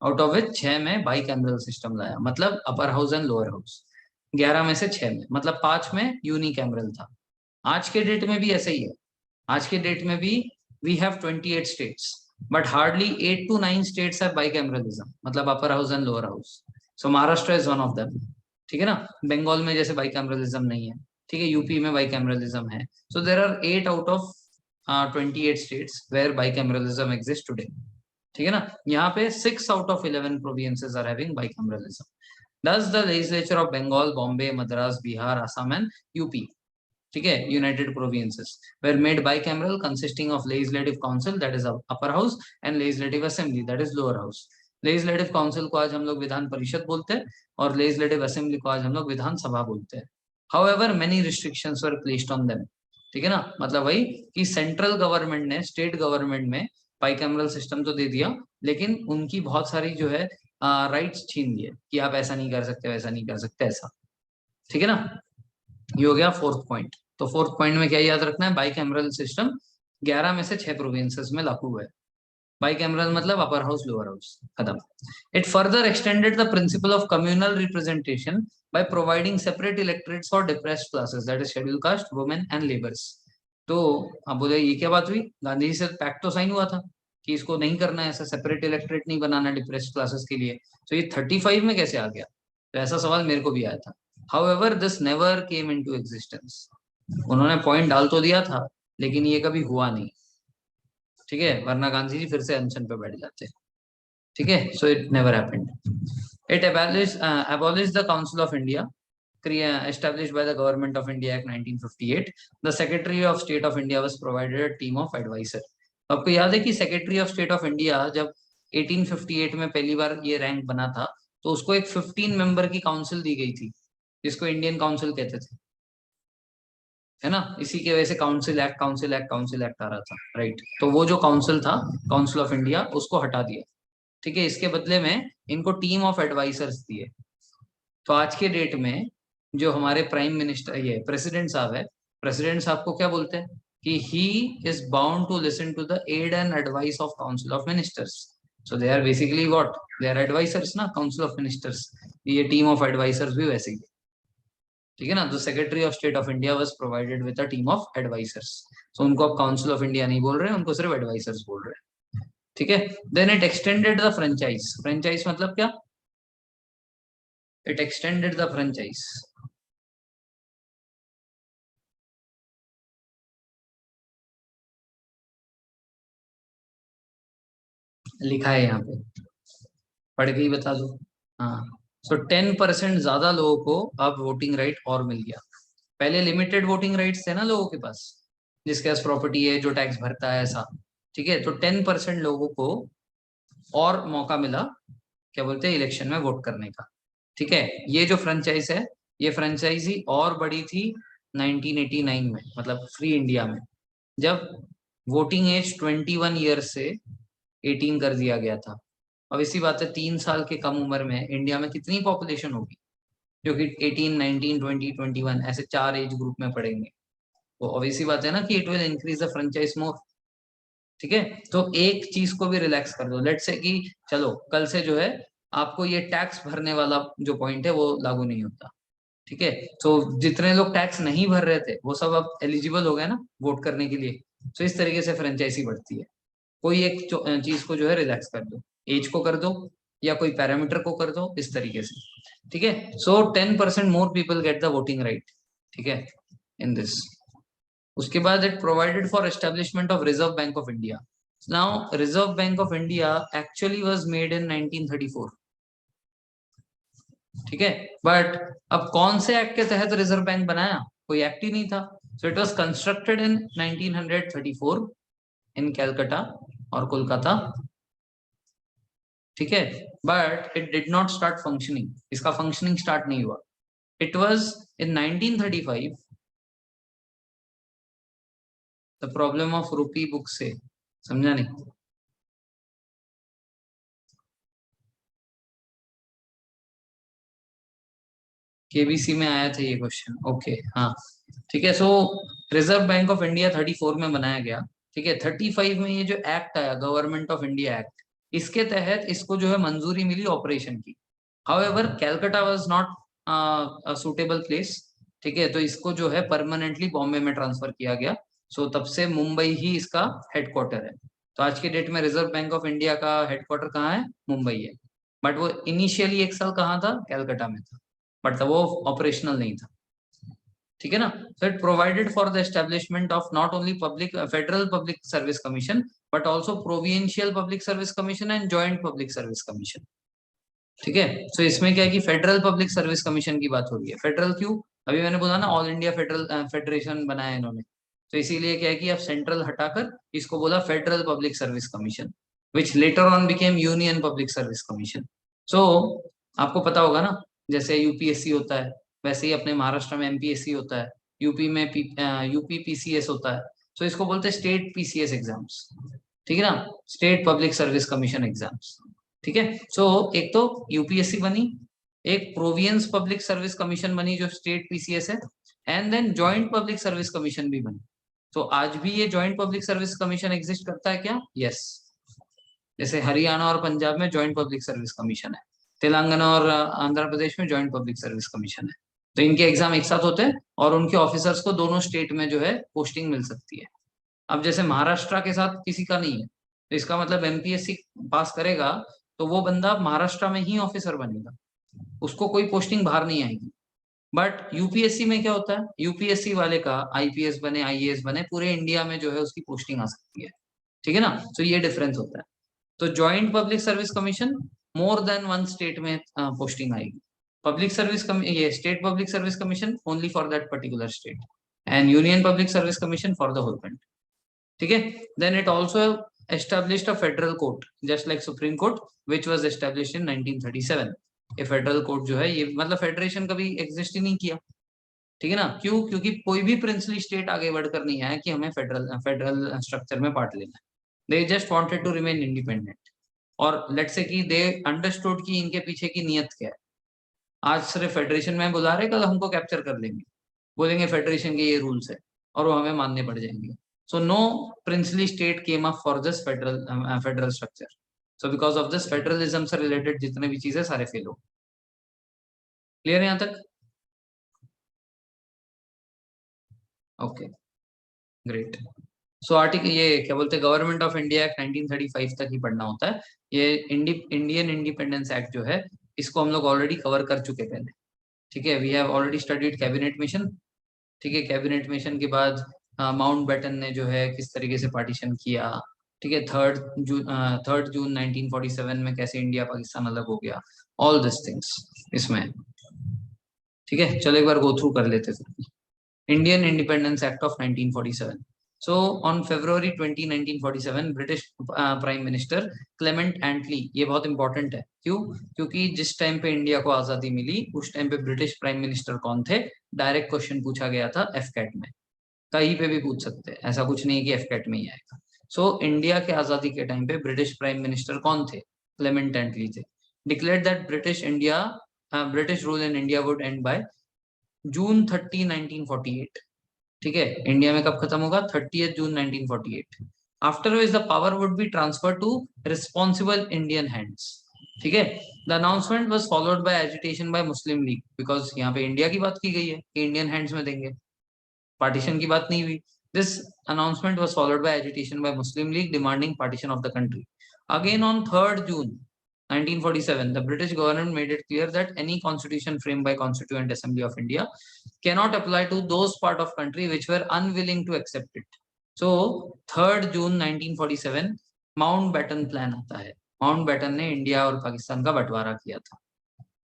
आउट ऑफ विच 6 में बाई कैमरल सिस्टम लाया, मतलब upper house and lower house. 11 में से 6 में, मतलब 5 में यूनी कैमरल था। आज के डेट में भी ऐसे ही है। आज के डेट में भी we have 28 states, but hardly 8 to 9 states have bicameralism, मतलब upper house and lower house. So Maharashtra is one of them. ठीक है ना? बंगाल में जैसे बाइकैमरलिज्म नहीं है। ठीक है? यूपी में बाइकैमरलिज्म है। So there are 8 out of 28 states where bicameralism exist today. ठीक है ना? यहाँ पे 6 out of 11 provinces are having bicameralism. Thus the legislature of Bengal, Bombay, Madras, Bihar, Assam and UP, ठीक है, United provinces, were made bicameral consisting of legislative council that is upper house and legislative assembly that is lower house. legislative council को आज हम लोग विधान परिषद बोलते हैं और legislative assembly को आज हम लोग विधान सभा बोलते हैं। However, many restrictions were placed on them. ठीक है ना? मतलब वही कि सेंट्रल गवर्नमेंट ने स्टेट गवर्नमेंट में बाइकैमरल सिस्टम तो दे दिया, लेकिन उनकी बहुत सारी जो है राइट्स छीन लिए कि आप ऐसा नहीं कर सकते, वैसा नहीं कर सकते, ऐसा। ठीक है ना? ये हो गया फोर्थ पॉइंट। तो फोर्थ पॉइंट में क्या याद रखना है? बाइकैमरल सिस्टम 11 में से 6 प्रोविंसेस में लागू है। बाइकैमरल मतलब अपर हाउस लोअर हाउस, खत्म। It further extended the principle of communal representation by providing separate electorates for depressed classes that is schedule caste, women and labours. तो अब बोले ये क्या बात हुई? गांधी जी से पैक्ट तो साइन हुआ था कि इसको नहीं करना है, ऐसा सेपरेट इलेक्टोरेट नहीं बनाना डिप्रेस्ड क्लासेस के लिए। तो ये 35 में कैसे आ गया? तो ऐसा सवाल मेरे को भी आया था। However this never came into existence. उन्होंने पॉइंट डाल तो दिया था, लेकिन ये कभी हुआ नहीं। ठीक है? वरना गांधी जी फिर से अनशन पे बैठ जाते। ठीक है? So it never happened. It abolished the Council of India, established by the Government of India Act 1958. The Secretary of State of India was provided a team of advisor. आपको याद है कि secretary of state of India जब 1858 में पहली बार ये rank बना था, तो उसको एक 15 मेंबर की काउंसिल दी गई थी, जिसको इंडियन काउंसिल कहते थे, है ना? इसी की वजह से council act council act council act आ रहा था, राइट? तो वो जो काउंसिल था, काउंसिल ऑफ इंडिया, उसको हटा दिया। ठीक है? इसके बदले में इनको टीम ऑफ एडवाइजर्स दिए। तो आज के डेट में जो हमारे प्राइम मिनिस्टर, ये प्रेसिडेंट साहब है, प्रेसिडेंट साहब को क्या बोलते हैं कि he is bound to listen to the aid and advice of council of ministers. So they are basically what? They are advisers ना, काउंसिल ऑफ मिनिस्टर्स। ये टीम ऑफ एडवाइजर्स भी वैसे ही। ठीक है ना? तो secretary of state of India was provided with a team of advisers. So उनको अब काउंसिल ऑफ इंडिया नहीं बोल रहे हैं, उनको सिर्फ एडवाइजर्स बोल रहे हैं। ठीक है? Then it extended the franchise. Franchise मतलब क्या? It extended the franchise. लिखा है यहाँ पे, पढ़ के ही बता दो। हाँ। सो 10% ज्यादा लोगों को अब वोटिंग राइट और मिल गया। पहले लिमिटेड वोटिंग राइट्स थे ना लोगों के पास, जिसके पास प्रॉपर्टी है, जो टैक्स भरता है, ऐसा। ठीक है? तो 10% लोगों को और मौका मिला, क्या बोलते हैं, इलेक्शन में वोट करने का। ठीक है? ये जो फ्रेंचाइज है, ये फ्रेंचाइजी और बड़ी थी 1989 में, मतलब फ्री इंडिया में, जब वोटिंग एज 21 ईयर से 18 कर दिया गया था। अब इसी बात है 3 साल के कम उम्र में इंडिया में कितनी पॉपुलेशन होगी, जो कि 18, 19, 20, 21 ऐसे 4 एज ग्रुप में पढ़ेंगे, तो ऑब्वियसली बात है ना कि it will increase the franchise more. ठीक है, तो एक चीज को भी रिलैक्स कर दो, लेट्स से कि चलो कल से जो है आपको ये टैक्स भरने वाला जो पॉइंट है वो लागू नहीं होता। ठीक है, तो जितने लोग टैक्स नहीं भर रहे थे वो सब अब एलिजिबल हो गए ना वोट करने के लिए। तो इस तरीके से फ्रेंचाइजी बढ़ती है। कोई एक चीज को जो है रिलैक्स कर दो, एज को कर दो या कोई पैरामीटर को कर दो इस तरीके से। ठीक है, सो 10% more people get the voting right. ठीक है, इन दिस। उसके बाद it provided for establishment of reserve bank of India. Now reserve bank of India actually was made in 1934। ठीक है, बट अब कौन से एक्ट के तहत रिजर्व बैंक बनाया, कोई एक्ट ही नहीं था। So it was constructed in 1934 इन कैलकाटा और कोलकाता। ठीक है, but it did not start functioning, इसका फंक्शनिंग स्टार्ट नहीं हुआ। It was in 1935 the problem of रूपी बुक से, समझा नहीं? केबीसी में आया था ये क्वेश्चन, ओके हाँ। ठीक है, सो रिजर्व बैंक ऑफ इंडिया 34 में बनाया गया। ठीक है, 35 में ये जो एक्ट आया गवर्नमेंट ऑफ इंडिया एक्ट, इसके तहत इसको जो है मंजूरी मिली ऑपरेशन की। However Calcutta was not a suitable place. ठीक है, तो इसको जो है परमानेंटली बॉम्बे में ट्रांसफर किया गया। सो तब से मुंबई ही इसका हेडक्वार्टर है। तो आज के डेट में रिजर्व बैंक ऑफ इंडिया का हेडक्वार्टर कहाँ है, मुंबई है। बट वो इनिशियली एक साल कहाँ था, कैलकाटा में था, बट वो ऑपरेशनल नहीं था। ठीक है ना, so it provided for the establishment of not only public federal public service commission but also provincial public service commission and joint public service commission। ठीक है, सो इसमें क्या है कि फेडरल पब्लिक सर्विस कमीशन की बात हो रही है। फेडरल क्यों, अभी मैंने बोला ना ऑल इंडिया फेडरल फेडरेशन बनाया इन्होंने, तो इसीलिए क्या है कि अब सेंट्रल हटाकर इसको बोला federal public service commission, which later on became union public service commission. So आपको पता होगा ना, जैसे यूपीएससी होता है वैसे ही अपने महाराष्ट्र में एमपीएससी होता है, यूपी में यूपी पीसीएस होता है। तो इसको बोलते हैं स्टेट पीसीएस एग्जाम्स। ठीक है ना, state public service commission exams. ठीक है, सो एक तो यूपीएससी बनी, एक प्रोविंस पब्लिक सर्विस कमीशन बनी जो स्टेट पीसीएस है, and then joint public service commission भी बनी। तो आज भी ये joint public service commission exist करता है क्या, यस। जैसे हरियाणा और पंजाब में जॉइंट पब्लिक सर्विस कमीशन है, तेलंगाना और आंध्र प्रदेश में जॉइंट पब्लिक सर्विस कमीशन है। तो इनके एग्जाम एक साथ होते हैं और उनके ऑफिसर्स को दोनों स्टेट में जो है पोस्टिंग मिल सकती है। अब जैसे महाराष्ट्र के साथ किसी का नहीं है, तो इसका मतलब एमपीएससी पास करेगा तो वो बंदा महाराष्ट्र में ही ऑफिसर बनेगा, उसको कोई पोस्टिंग बाहर नहीं आएगी। बट यूपीएससी में क्या होता है, यूपीएससी वाले का आईपीएस बने आईएएस बने पूरे इंडिया में जो है उसकी पोस्टिंग आ सकती है। ठीक है ना, तो ये डिफरेंस होता है। तो joint public service commission more than one state में पोस्टिंग आएगी। पब्लिक सर्विस ये state public service commission only for that particular state, and union public service commission for the whole country. ठीक है, then it also established a federal court just like supreme court which was established in 1937। ये federal court जो है ये मतलब federation कभी exist ही नहीं किया। ठीक है ना, क्यों, क्योंकि कोई भी प्रिंसली स्टेट आगे बढ़कर नहीं आया कि हमें फेडरल फेडरल स्ट्रक्चर में पार्ट लेना है। They just wanted to remain independent. और लेट्स से कि दे अंडरस्टूड कि इनके पीछे की नियत क्या है। आज सिर्फ फेडरेशन में बुला रहे, कल हमको कैप्चर कर लेंगे, बोलेंगे फेडरेशन के ये रूल्स है और वो हमें मानने पड़ जाएंगे। So no princely state came up for this federal structure. So because of this federalism से रिलेटेड जितने भी चीजें सारे फेल हो। क्लियर है यहाँ तक? Okay, great. सो आर्टिकल ये क्या बोलते हैं, गवर्नमेंट ऑफ इंडिया एक्ट 1935 तक ही पढ़ना होता है। ये इंडियन इंडिपेंडेंस एक्ट जो है इसको हम लोग ऑलरेडी कवर कर चुके पहले। ठीक है, we have already studied cabinet mission. ठीक है, कैबिनेट मिशन के बाद माउंट बैटन ने जो है किस तरीके से पार्टीशन किया। ठीक है, 3 जून 1947 में कैसे इंडिया पाकिस्तान अलग हो गया, ऑल दिस थिंग्स इसमें। ठीक है, चलो एक बार गो थ्रू कर लेते फिर। Indian independence act of 1947। So on February 20, 1947 British prime minister Clement Attlee, ये बहुत इंपॉर्टेंट है, क्यों, क्योंकि जिस टाइम पे इंडिया को आजादी मिली उस टाइम पे ब्रिटिश प्राइम मिनिस्टर कौन थे, डायरेक्ट क्वेश्चन पूछा गया था एफकैट में, कहीं पे भी पूछ सकते हैं, ऐसा कुछ नहीं कि एफकैट में ही आएगा। सो इंडिया के आजादी के टाइम पे ब्रिटिश प्राइम मिनिस्टर कौन थे, lamentably थे, declared that British rule in India would end by June 30, 1948. ठीक है, इंडिया में कब खत्म होगा? 30 June 1948. After which the power would be transfer to responsible Indian hands. ठीक है, the announcement was followed by agitation by Muslim League, because यहाँ पे इंडिया की बात की गई है कि इंडियन हैंड्स में देंगे, पार्टीशन की बात नहीं हुई. This announcement was followed by agitation by Muslim League demanding partition of the country. Again on 3rd June 1947, the British government made it clear that any constitution framed by Constituent Assembly of India cannot apply to those part of country which were unwilling to accept it. So 3rd June 1947 Mountbatten plan आता है. Mountbatten ने India और पाकिस्तान का बंटवारा किया था.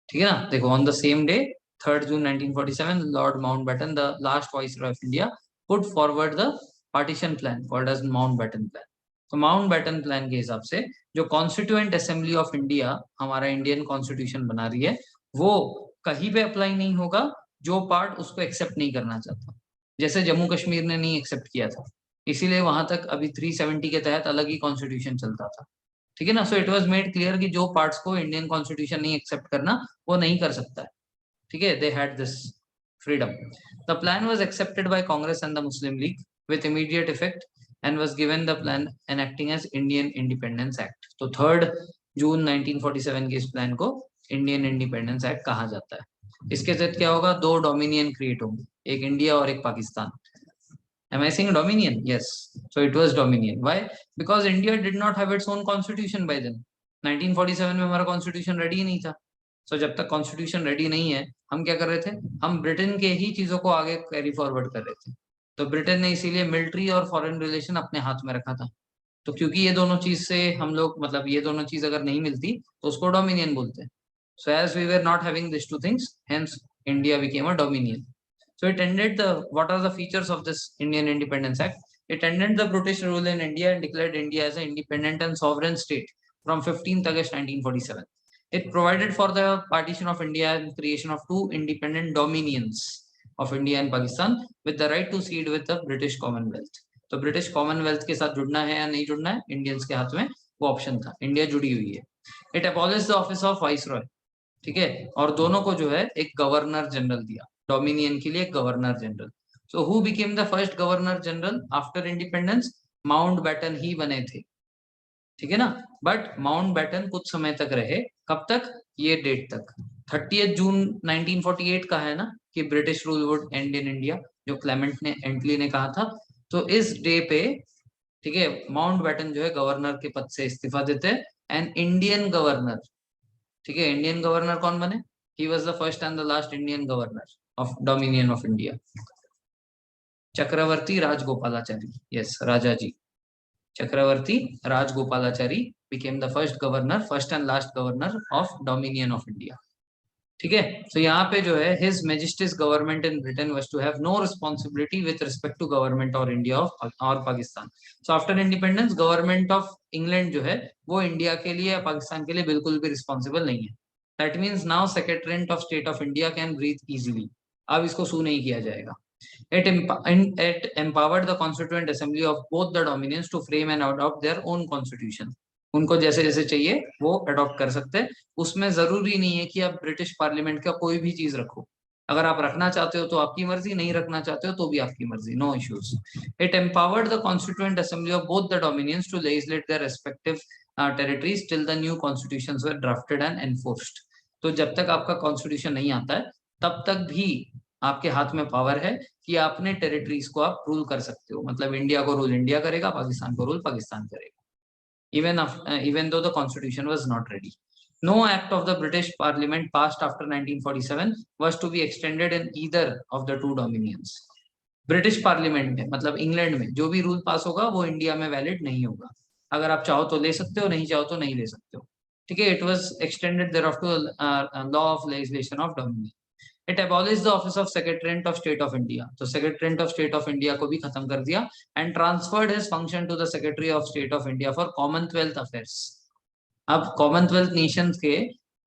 ठीक है ना, देखो on the same day 3rd June 1947, Lord Mountbatten, the last Viceroy of India, put forward the partition plan called as Mountbatten Plan. तो माउंटबेटन प्लान के हिसाब से जो कॉन्स्टिट्यूएंट असेंबली ऑफ इंडिया हमारा इंडियन कॉन्स्टिट्यूशन बना रही है, वो कहीं पे अप्लाई नहीं होगा जो पार्ट उसको एक्सेप्ट नहीं करना चाहता. जैसे जम्मू कश्मीर ने नहीं एक्सेप्ट किया था, इसीलिए वहां तक अभी 370 के तहत अलग ही कॉन्स्टिट्यूशन चलता था. ठीक है ना. So it was made clear कि जो पार्ट्स को इंडियन कॉन्स्टिट्यूशन नहीं एक्सेप्ट करना वो नहीं कर सकता है. ठीक है, they had this freedom. The plan was accepted by Congress and the Muslim league with immediate effect and was given the plan enacting as Indian Independence Act. तो 3rd जून 1947 के इस प्लान को इंडियन इंडिपेंडेंस एक्ट कहा जाता है. इसके तहत क्या होगा? दो डोमिनियन क्रिएट होंगे, एक इंडिया और एक Pakistan. Am I saying dominion? Yes. So it was dominion. Why? Because India did not have its own constitution by then. 1947 में हमारा कॉन्स्टिट्यूशन रेडी ही नहीं था. So जब तक कॉन्स्टिट्यूशन रेडी नहीं है, हम क्या कर रहे थे? हम ब्रिटेन के ही चीजों को आगे कैरी फॉरवर्ड कर रहे थे. तो ब्रिटेन ने इसीलिए मिलिट्री और फॉरेन रिलेशन अपने हाथ में रखा था. तो क्योंकि ये दोनों चीज से हम लोग, मतलब ये दोनों चीज अगर नहीं मिलती तो उसको डोमिनियन बोलते हैं. So as we were not having this two things, hence India became a dominion. So it ended the, what are the features of this Indian Independence Act? It ended the British rule in India and declared India as an independent and sovereign state from 15th August 1947. It provided for the partition of India and creation of two independent dominions of India and Pakistan with the right to cede with the British Commonwealth. तो British Commonwealth के साथ जुड़ना है या नहीं जुड़ना है, Indians के हाथ में वो ऑप्शन था. इंडिया जुड़ी हुई है. It abolished the office of viceroy. ठीक है, और दोनों को जो है एक गवर्नर जनरल दिया. डोमिनियन के लिए governor general. So who became the first governor general after independence? Mountbatten ही बने थे. ठीक है ना. बट माउंटबेटन कुछ समय तक रहे. कब तक? ये डेट तक 30 जून 1948 का है ना कि British rule would and in India, जो क्लेमेंट ने एंटली ने कहा था. तो इस डे पे, ठीक है, माउंटबेटन जो है गवर्नर के पद से इस्तीफा देते हैं एंड इंडियन गवर्नर. ठीक है, इंडियन गवर्नर कौन बने? He was the first and the last Indian governor of dominion of India. Chakravarti Rajgopalachari. Yes, Rajaji. Chakravarti Rajgopalachari became the first and last governor of dominion of India. ठीक है. तो यहाँ पे जो है His Majesty's government in Britain was to have no responsibility with respect to government or India or Pakistan. So after independence, government of England जो है वो इंडिया के लिए या पाकिस्तान के लिए बिल्कुल भी रिस्पॉन्सिबल नहीं है. That means now Secretariat of State of India can breathe easily. अब इसको सू नहीं किया जाएगा. It empowered the Constituent Assembly of both the dominions to frame and adopt their own constitution. उनको जैसे जैसे चाहिए वो अडॉप्ट कर सकते हैं. उसमें जरूरी नहीं है कि आप ब्रिटिश पार्लियामेंट का कोई भी चीज रखो. अगर आप रखना चाहते हो तो आपकी मर्जी, नहीं रखना चाहते हो तो भी आपकी मर्जी. No issues. It empowered the Constituent Assembly of both the dominions to legislate their respective territories till the new constitutions were drafted and enforced. तो जब तक आपका कॉन्स्टिट्यूशन नहीं आता है तब तक भी आपके हाथ में पावर है कि आपने टेरिटरीज को आप रूल कर सकते हो. मतलब इंडिया को रूल इंडिया करेगा, पाकिस्तान को रूल पाकिस्तान करेगा. even though the constitution was not ready. No act of the British Parliament passed after 1947 was to be extended in either of the two dominions. British parliament में, मतलब England में, जो भी rule पास होगा वो इंडिया में valid नहीं होगा. अगर आप चाहो तो ले सकते हो, नहीं चाहो तो नहीं ले सकते हो. ठीक है. It was extended thereafter law of legislation of dominion. It abolished the office of Secretariat of State of India. तो Secretariat of State of India को भी खत्म कर दिया and transferred his function to the Secretary of State of India for Commonwealth Affairs. अब Commonwealth nations के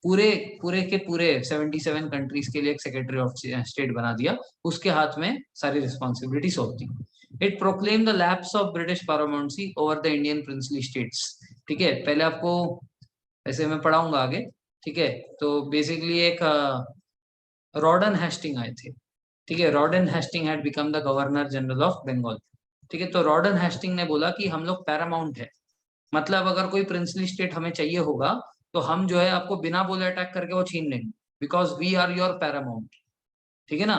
पूरे 77 countries के लिए एक सेक्रेटरी ऑफ स्टेट बना दिया. उसके हाथ में सारी रिस्पॉन्सिबिलिटीज होती. It proclaim the lapse of British paramountcy over the Indian princely states. ठीक है. पहले आपको ऐसे मैं पढ़ाऊंगा आगे, ठीक है। तो बेसिकली एक रॉडन हेस्टिंग आए थे, ठीक है। Rawdon Hastings had become the governor general of Bengal, ठीक है। तो रॉडन हेस्टिंग ने बोला कि हम लोग पैरामाउंट है, मतलब अगर कोई प्रिंसली स्टेट हमें चाहिए होगा तो हम जो है आपको बिना बोले अटैक करके वो छीन लेंगे, because we are your paramount, ठीक है ना।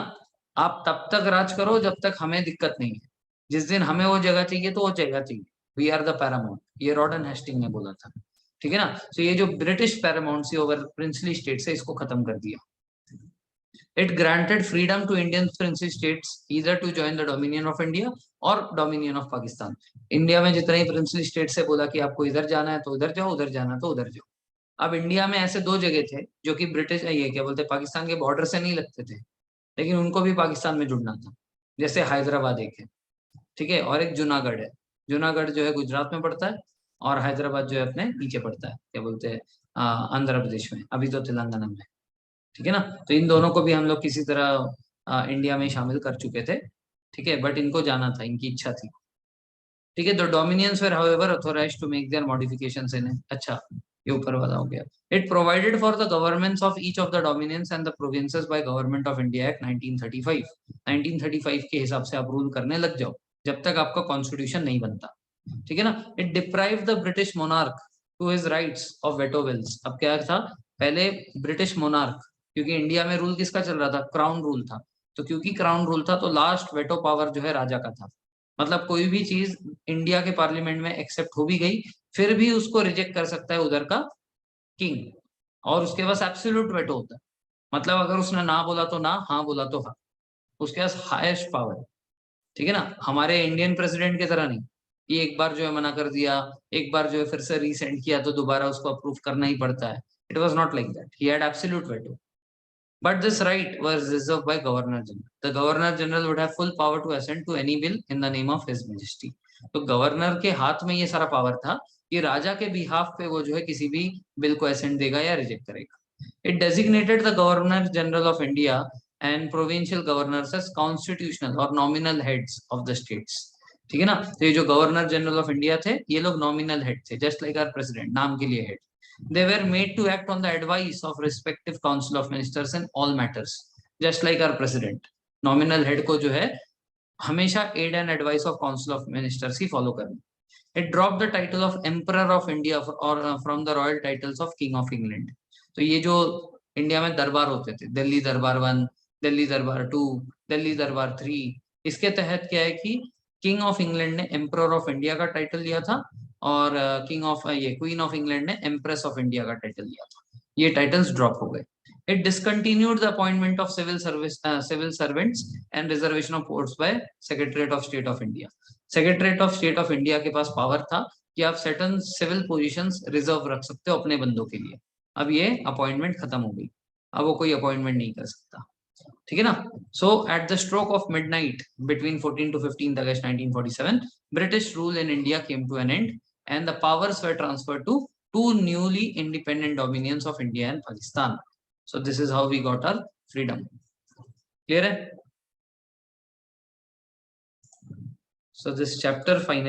आप तब तक राज करो जब तक हमें दिक्कत नहीं है, जिस दिन हमें वो जगह चाहिए तो वो जगह चाहिए, वी आर द पैरामाउंट, ये रॉडन हेस्टिंग ने बोला था, ठीक है ना। तो ये जो British paramountcy over princely state है इसको खत्म कर दिया। It granted freedom to Indian princely states either to join the dominion of India or dominion of Pakistan. India में जितने ही प्रिंसली स्टेट से बोला कि आपको इधर जाना है तो उधर जाओ, उधर जाना है तो उधर जाओ। अब इंडिया में ऐसे दो जगह थे जो कि ब्रिटिश ये क्या बोलते पाकिस्तान के बॉर्डर से नहीं लगते थे, लेकिन उनको भी पाकिस्तान में जुड़ना था। जैसे हैदराबाद एक है, ठीक है, और एक जूनागढ़ है। जूनागढ़ जो है गुजरात में पड़ता है और हैदराबाद जो है अपने नीचे पड़ता है, क्या बोलते हैं, आंध्र प्रदेश में, अभी तो तेलंगाना में, ठीक है ना। तो इन दोनों को भी हम लोग किसी तरह इंडिया में शामिल कर चुके थे, ठीक है, बट इनको जाना था, इनकी इच्छा थी, ठीक है। The dominions were however authorised to make their modifications in it. अच्छा, ये ऊपर वाला हो गया। It provided for the governments of each of the dominions and the provinces by government of India act 1935। 1935 के हिसाब से आप रूल करने लग जाओ जब तक आपका कॉन्स्टिट्यूशन नहीं बनता, ठीक है ना। It deprive the British monarch to his rights of veto wills. अब क्या था, पहले ब्रिटिश मोनार्क, क्योंकि इंडिया में रूल किसका चल रहा था, क्राउन रूल था, तो क्योंकि क्राउन रूल था तो लास्ट वेटो पावर जो है राजा का था। मतलब कोई भी चीज इंडिया के पार्लियामेंट में एक्सेप्ट हो भी गई फिर भी उसको रिजेक्ट कर सकता है उधर का किंग, और उसके पास एब्सोल्यूट वेटो होता है। मतलब अगर उसने ना बोला तो ना, हाँ बोला तो हाँ, उसके पास हाईएस्ट पावर, ठीक है ना। हमारे इंडियन प्रेसिडेंट की तरह नहीं, ये एक बार जो है मना कर दिया, एक बार जो है फिर से रीसेंड किया तो दोबारा उसको अप्रूव करना ही पड़ता है। It was not like that, he had absolute veto, but this right was reserved by Governor General. The Governor General would have full power to assent to any bill in the name of His Majesty. तो governor के हाथ में ये सारा power था कि राजा के behalf पे वो जो है किसी भी बिल को असेंट देगा या रिजेक्ट करेगा। It designated the governor general of India and provincial governors as constitutional और nominal heads of the states, ठीक है ना। तो ये जो गवर्नर जनरल ऑफ इंडिया थे ये लोग नॉमिनल हेड थे, जस्ट लाइक आवर प्रेसिडेंट, नाम के लिए head. They were made to act on the advice of respective council of ministers in all matters, just like our president. Nominal head को जो है हमेशा aid and advice of council of ministers he follow करनी। It dropped the title of Emperor of India or from the royal titles of King of England. तो ये जो India में दरबार होते थे, दिल्ली दरबार 1, दिल्ली दरबार 2, दिल्ली दरबार 3, इसके तहत क्या है कि किंग ऑफ इंग्लैंड ने एम्परर ऑफ इंडिया का टाइटल लिया था और किंग ऑफ ये क्वीन ऑफ इंग्लैंड ने एम्प्रेस ऑफ इंडिया का टाइटल लिया था। ये टाइटल्स ड्रॉप हो गए। It discontinued the appointment of civil servants and reservation of posts by secretariat of state of India. Secretariat of state of India के पास power था कि आप सर्टेन सिविल पोजीशंस रिजर्व रख सकते हो अपने बंदों के लिए। अब ये अपॉइंटमेंट खत्म हो गई, अब वो कोई अपॉइंटमेंट नहीं कर सकता, ठीक है ना। So at the stroke of midnight between 14 to 15 August 1947 British rule in India came to an end and the powers were transferred to two newly independent dominions of India and Pakistan. So this is how we got our freedom. Clear hai? So this chapter finally